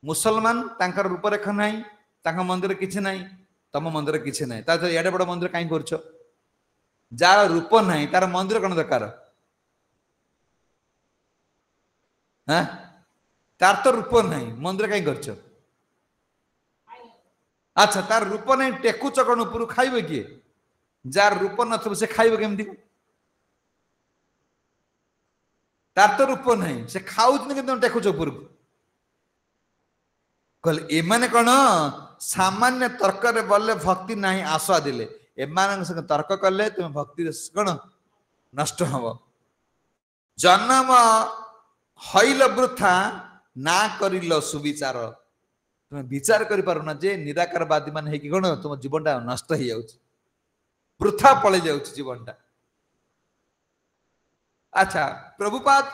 मुसलमान तांकर रूपरेखा नहीं तांका मंदिर किछि नहीं तम मंदिर किछि नहीं ता एडे बड़ मंदिर कहीं कर जार रूप नहीं तार मंदिर कौन दरकार तार तो रूप नहीं मंदिर कहीं कर अच्छा तार रूप नहीं टेकुच कौन ऊपर खाइबे किए जार रूप न से खाइबे केमती तार तो रूप नहीं से खाऊनी कि टेकुच ऊपर को कल एमाने कौन सामान्य तर्क रे बोले भक्ति नहीं आशा दिले एमान तर्क कले तुम भक्ति कौन नष्ट हम जन्म हईल वृथा ना करिल सुविचार तुम विचार कर पार जे निराकारवादी मान है कि कौन तुम जीवनटा नष्ट हो जाउछ वृथा पड़े जाऊँ जीवन टा। अच्छा प्रभुपाद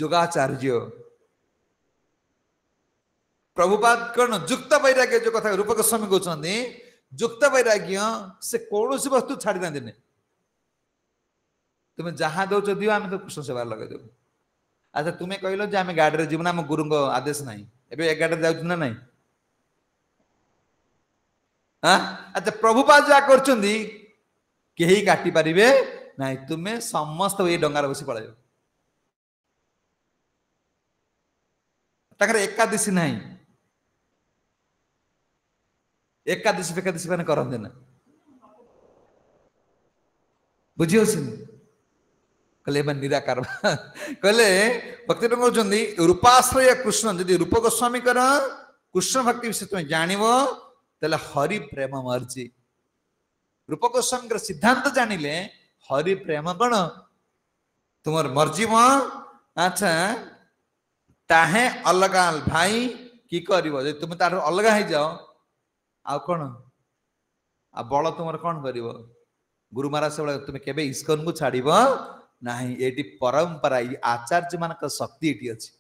योगाचार्य प्रभुपाद कौन युक्त वैराग्य जो कथा रूप गोस्वामी कहते युक्त वैराग्य से कौन सी वस्तु छाड़ी ना दिने तुम्हें जहाँ दौच दिव आम तो कृष्ण सेवा लगे देव। अच्छा तुम्हें कहल जे आम गाड़ी जीवन आम गुरु आदेश ना ए गाड़ी जाऊँ ना ना हाँ अच्छा प्रभुपाद जहाँ कर काटी पारे ना तुम्हें समस्त ये डंगार बसी पड़ा एकादशी ना एकादशी फेकादशी मैंने करते ना बुझी कहले निराकार कहले भक्ति कहते रूपाश्रय कृष्ण जदि रूप गोस्वामी कर कृष्ण भक्ति विषय तुम्हें जान तेल हरि प्रेम मर्जी रूप गोस्वामी सिद्धांत जानिले हरि प्रेम कौन तुम मर्जी म अच्छा ताहे अलग भाई कि कर तुम तार अलग हो जाओ आ कौन आ बल तुम कौन कर गुरु महाराज से तुम्हें केबे इस्कन को छाड़ ना ये परंपरा ये आचार्य मान शक्ति ये अच्छी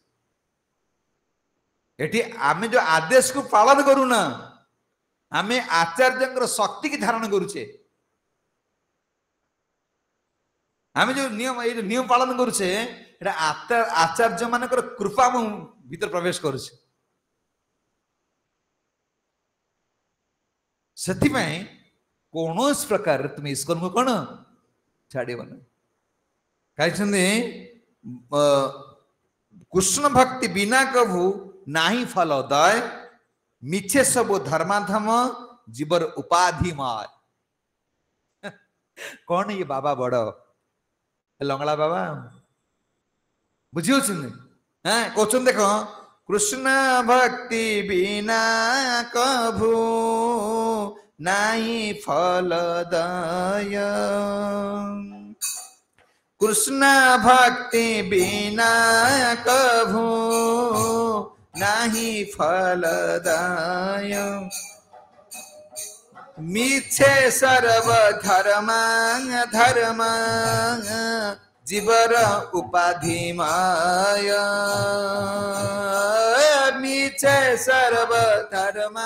ये आम जो आदेश को पालन करूना आम आचार्य शक्ति की धारण करुचे आम जो नियम पालन करुचे आचार्य मान कृपा भीतर प्रवेश करुचे से कौन प्रकार तुम इस्कन को कौन छाड़ कृष्ण भक्ति बिना कभु नाही फल दय मिछे सब धर्माधम जीवर उपाधि माय कौन ये बाबा बड़ लंगड़ा बाबा बुझी हाँ कौन देख कृष्ण भक्ति बिना कभु नाही फल दय कृष्ण भक्ति बिना कभु नाही फल दय मिछे सर्व धर्म जीवर उपाधि माय मिछे सर्व धर्म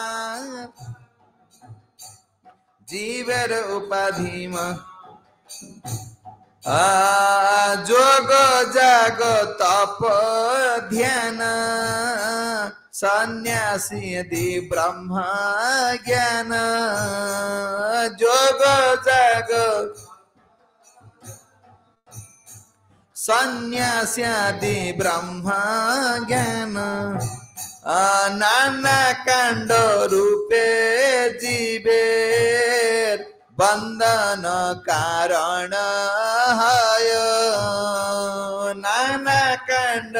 जीवर उपाधि जोग जाग तप ध्यान सन्यासी यदि ब्रह्म ज्ञान जोग जाग सन्यास्यादि ब्रह्म ज्ञान नाना कांड रूपे जीवे बंधन कारण हाय नाना कांड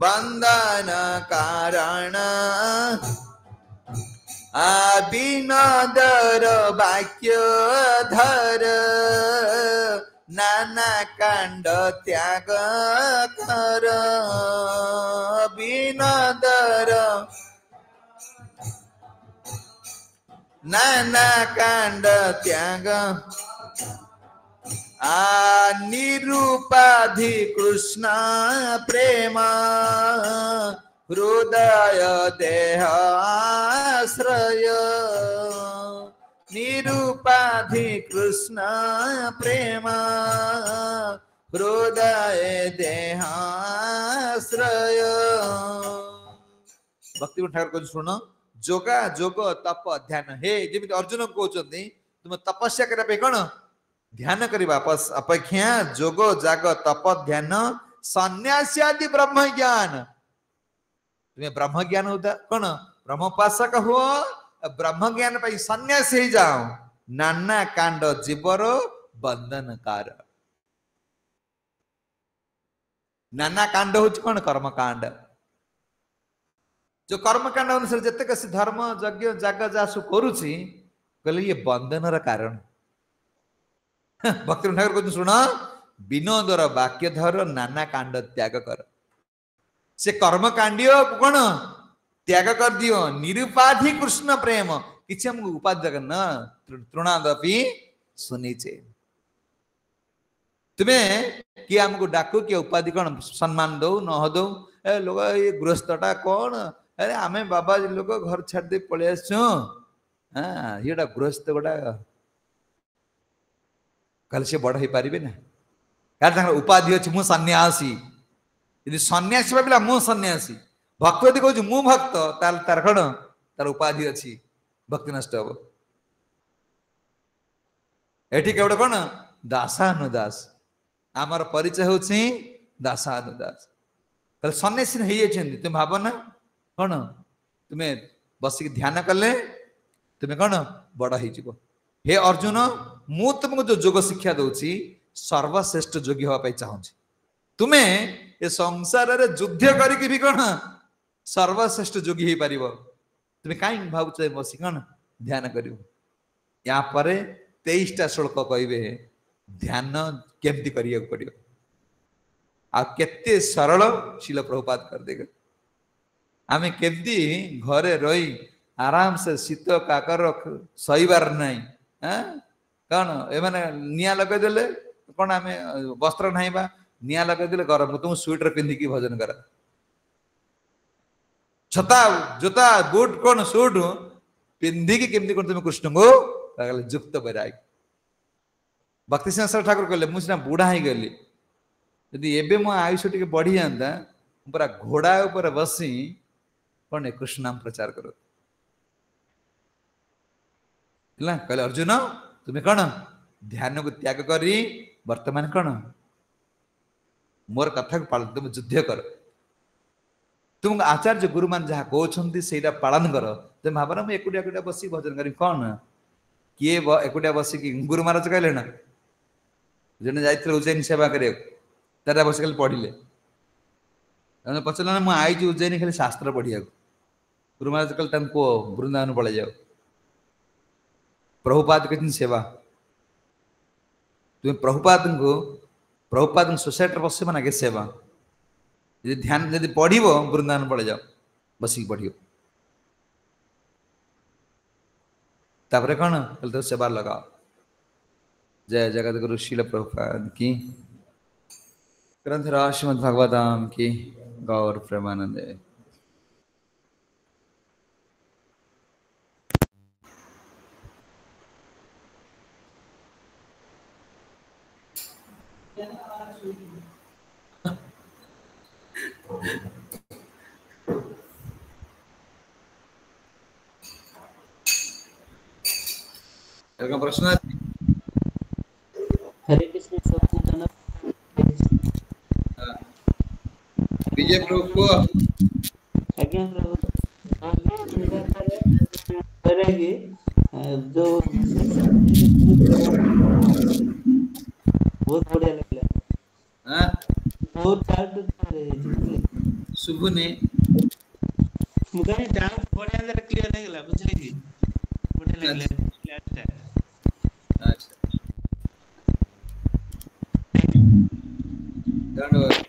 बंधन कारण बिनोदर वाक्य धर नाना कांड त्याग कर बिनोदर नाना कांड त्याग निरूपाधि कृष्ण प्रेम हृदय देह आश्रय निरूपाधि कृष्ण प्रेम हृदय देह आश्रय भक्ति ठाकुर को सुन जोगा जोग तप ध्यान हे जमी अर्जुन कहते तुम तपस्या करने कौन ध्यान करवा अपेक्षा जोग जाग तप ध्यान सन्यासी आदि ब्रह्म ज्ञान तुम्हें ब्रह्म ज्ञान होता कौन ब्रह्मोपासक हो ब्रह्म ज्ञान पर सन्यास ही जाओ नाना कांड जीवर बंधन कार नाना कांड हो कौन कर्म कांड जो कर्म कांड अनुसार जितेक से धर्म यज्ञ जाग जासु करुची कहले ये बंधन कारण भक्ति ठाकुर कहते शुण विनोदर वाक्य धर नाना कांड त्याग कर से कर्म कांडी कौन त्याग कर दियो निरुपाधि कृष्ण प्रेम किछि हमको उपाधि न तृणादपि सुनीचे तुम्हें किए हमको डाकू किए उपाधि कौन सम्मान दो न हो दो ए लोग ये गृहस्थटा कौन अरे आमे बाबा लोग घर छाड़ दे पळे आसु हां येडा गृहस्थ गोटा कल से बड़ ही पारिबे ना कारण उपाधि अछि मु सन्यासी यदि सन्यासी भाविला मु सन्यासी भक्त यदि कहूँ मु भक्त तार कौन तार उपाधि अच्छी भक्ति नष्ट हम एठी केवल कौन दासानुदास आमर परिचय हूँ दासानुदास कल सन्यासी हो तुम भाव ना कौन तुम्हें बसिक ध्यान कले तुम्हें कौन बड़ हो हे अर्जुन मु तुमको जो जोग शिक्षा दूसरी सर्वश्रेष्ठ योगी हाँपाई चाहूँगी तुम्हें ये संसार रे युद्ध करके भी कौन सर्वश्रेष्ठ योगी हो पार तुम्हें कहीं भावुच बस कौन ध्यान कर या 23टा श्लोक कहे ध्यान केमती करिया पड़ो आ केते सरल शिल प्रभुपाद कर देगा आमे केमती घरे रही आराम से शीत काकर सहीबार नहीं कौन ए माने निया लगे देले कौन आमे वस्त्र नहीं बा निया लगे देले गरम तुम स्वेटर पिंधिकी भजन करा छता जोता बूट कौन सूट पिंधिकी केमती कौन तुम कृष्ण को युक्त बैराग भक्ति सिंह ठाकुर कहले मुझे बुढ़ा ही गली यदि एबे मो आयुष टिके बढ़ी जाता पूरा घोड़ा ऊपर बसी कौन कृष्ण नाम प्रचार करो कहले अर्जुन तुम्हें कौन ध्यान को त्याग करी वर्तमान कौन मोर कथा को पालन तुम युद्ध कर तुम आचार्य गुरु मान जहाँ कहते से पालन कर तुम भाव ना मुझे एकुटिया एकुटिया बस भजन करी कौन किए एकुटिया बसिक गुरु महाराज कहले ना जने जाइए उज्जैन सेवा कर बस खाली पढ़िले पचार मुझे आई उज्जैन खाली शास्त्र पढ़िया गुरु महाराज कहले वृंदावन पड़े जाओ प्रभुपाद कहते सेवा तुम्हें प्रभुपाद सोसाइटी बस आगे सेवा यदि ध्यान यदि पढ़ो वृंदावन पड़े जाओ बसिक पढ़ तापर कौन तो सेवा लगाओ जय जगत गुरु शील प्रभुपाद की ग्रंथ श्रीमद् भागवतम की गौर प्रेमानंद प्रश्न हरे कृष्ण सत्संग विजय प्रभु को आज्ञा प्रभु करेंगे जो बहुत बढ़िया लगला हां बहुत शुभने मुझे डाउट बढ़िया अंदर क्लियर नहीं गला बुझले की बढ़िया लगला अच्छा धन्यवाद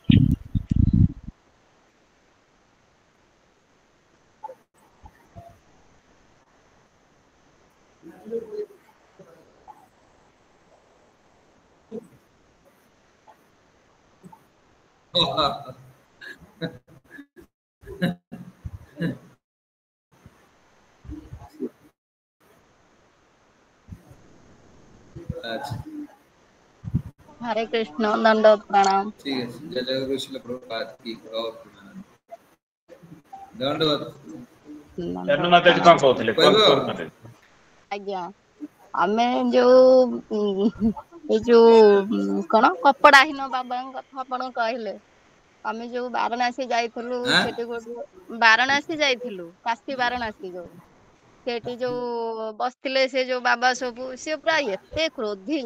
हरे कृष्ण दंडवत प्रणाम। ठीक है जय जय गुरु शिल प्रभुपाद की गौर दंडवत एनु माते कोन कहउतले कोन माते आज्ञा आमे जो ए जो कोन कपड़ाहीन बाबा कथा आपण कहले आमे जो वाराणसी जाइथलु सेठी वाराणसी जाइथलु काशी वाराणसी जो सेठी जो बसथिले से जो बाबा सब से पूरा एते क्रोधी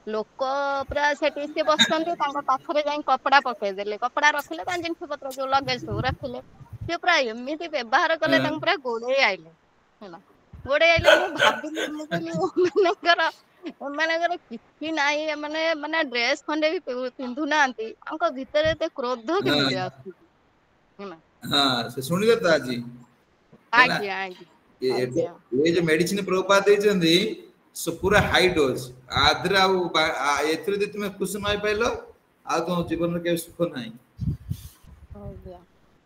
लोक पूरा सेठी से बसचंती तांको पाखरे जाई कपड़ा पके देले कपड़ा रखले तां जिंस पत्र जो लगेज सब रखले से पूरा एमिति व्यवहार कले तां पूरा गोडे आइले हैना गोडे आइले मु भाबिली मु कहली मानकर किछि नाही माने माने ड्रेस खंडे भी पिंधु नांती अंको भीतर एते क्रोध केमिति आसी हैना हां से सुनिले त आजी आज्ञा आज्ञा ये जो मेडिसिन प्रभुपाद देइछन्दी सो पूरा हाई डोज आद्रा एथरे जे तुमे खुश नय पाइलो आ तो जीवन के सुख नाही।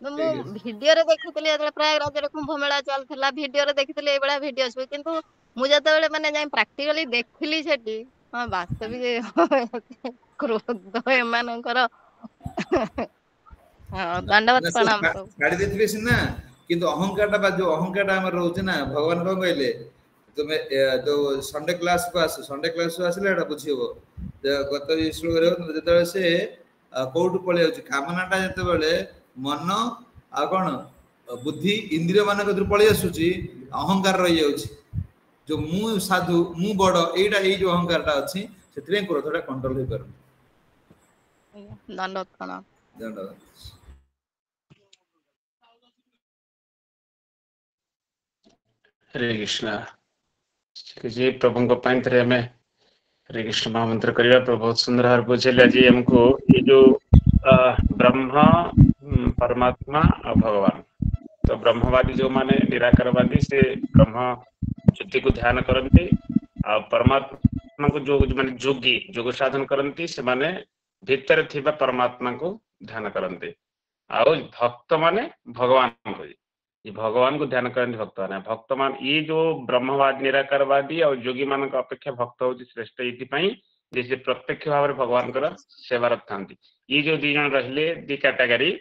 मु वीडियो रे देखितले प्रयागराज रे कुंभ मेला चलथला वीडियो रे देखितले ए बडा वीडियो सब किंतु मु जते बेले माने जाय प्रैक्टिकली देखिली सेठी हां वास्तविक क्रोध एमानकर हां दंडवत प्रणाम गाड़ी देथिबे सिना किंतु अहंकारटा बा जो अहंकारटा हमर रहउछ ना भगवान को कहले तुमे जो संडे क्लास को आस संडे क्लास को आसले एटा बुझिबो गत श्लोक रे जते से कोउट पळे होछ कामनाटा जते बेले मन आ कोन बुद्धि इंद्रिय मानक जो पळे आसुची अहंकार रहि जाउची जो मु साधु मु बड़ एटा ए जो अहंकारटा अछि सेतरे क्रोधटा कंट्रोल होई पारु। दंडवत प्रणाम दंडवत। हरे कृष्ण जी प्रभु को पाइंतरे में हरे कृष्ण महामंत्र करिया प्रभु बहुत सुंदर हर बुझेले जी हमको ये जो ब्रह्म परमात्मा और भगवान तो ब्रह्मवादी जो माने निराकारवादी से ब्रह्म ज्योति को ध्यान करते और परमात्मा को जो माने जोगी जोग साधन करते से माने भीतर थिबा परमात्मा को ध्यान करते और भक्त माने भगवान को ये भगवान को ध्यान करते भक्त माने भक्त मान ये जो ब्रह्मवादी निराकारवादी और योगी मान अपेक्षा भक्त होची श्रेष्ठ ये जैसे प्रत्यक्ष भाव में भगवान कर सेवा रखते ये जो दी जन रहिले दी कैटेगरी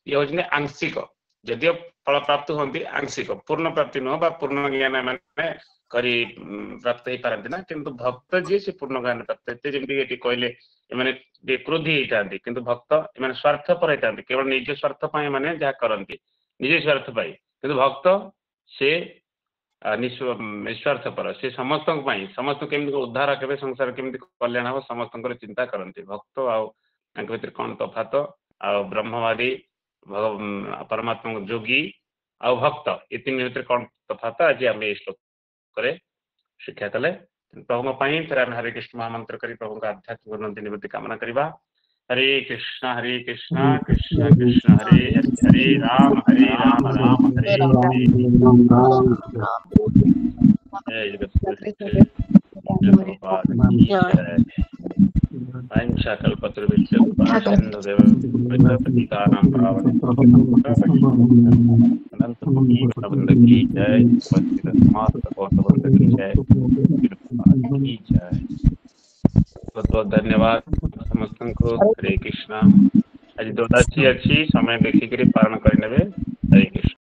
ये होचने आंशिक जदियो फल प्राप्त होती आंशिक पूर्ण प्राप्ति न पूर्ण ज्ञान माने करी प्राप्त हो पारती ना किंतु भक्त जी से पूर्ण ज्ञान प्राप्त होते जमी कहले माने क्रोधी होता किंतु भक्त माने स्वार्थपर होता केवल निज स्वार्थ माने जहाँ करती निज स्वार्थ पाई किंतु भक्त से निस्वार्थपर से समस्त समस्त केमती उद्धार के संसार केमती कल्याण हम समस्त चिंता करती भक्त आगे भीतर कौन तफात आ ब्रह्मवादी परमात्मा जोगी आ भक्त ये तीन भीतर कौन तफात आज आम ये श्लोक शिक्षा कले प्रभु फिर आम हरे कृष्ण महामंत्र कर प्रभु आध्यात्मिक उन्नति निवृत्ति कामना करवा। हरे कृष्ण कृष्ण कृष्ण हरे हरे राम राम हरे हरे पंचाकल्पतरुभ्यश्च कृपासिन्धुभ्यः अनंत की जय बहुत बहुत धन्यवाद समस्त को। हरे कृष्ण आज 12 अच्छी समय देखिक पालन कर हरे कृष्ण।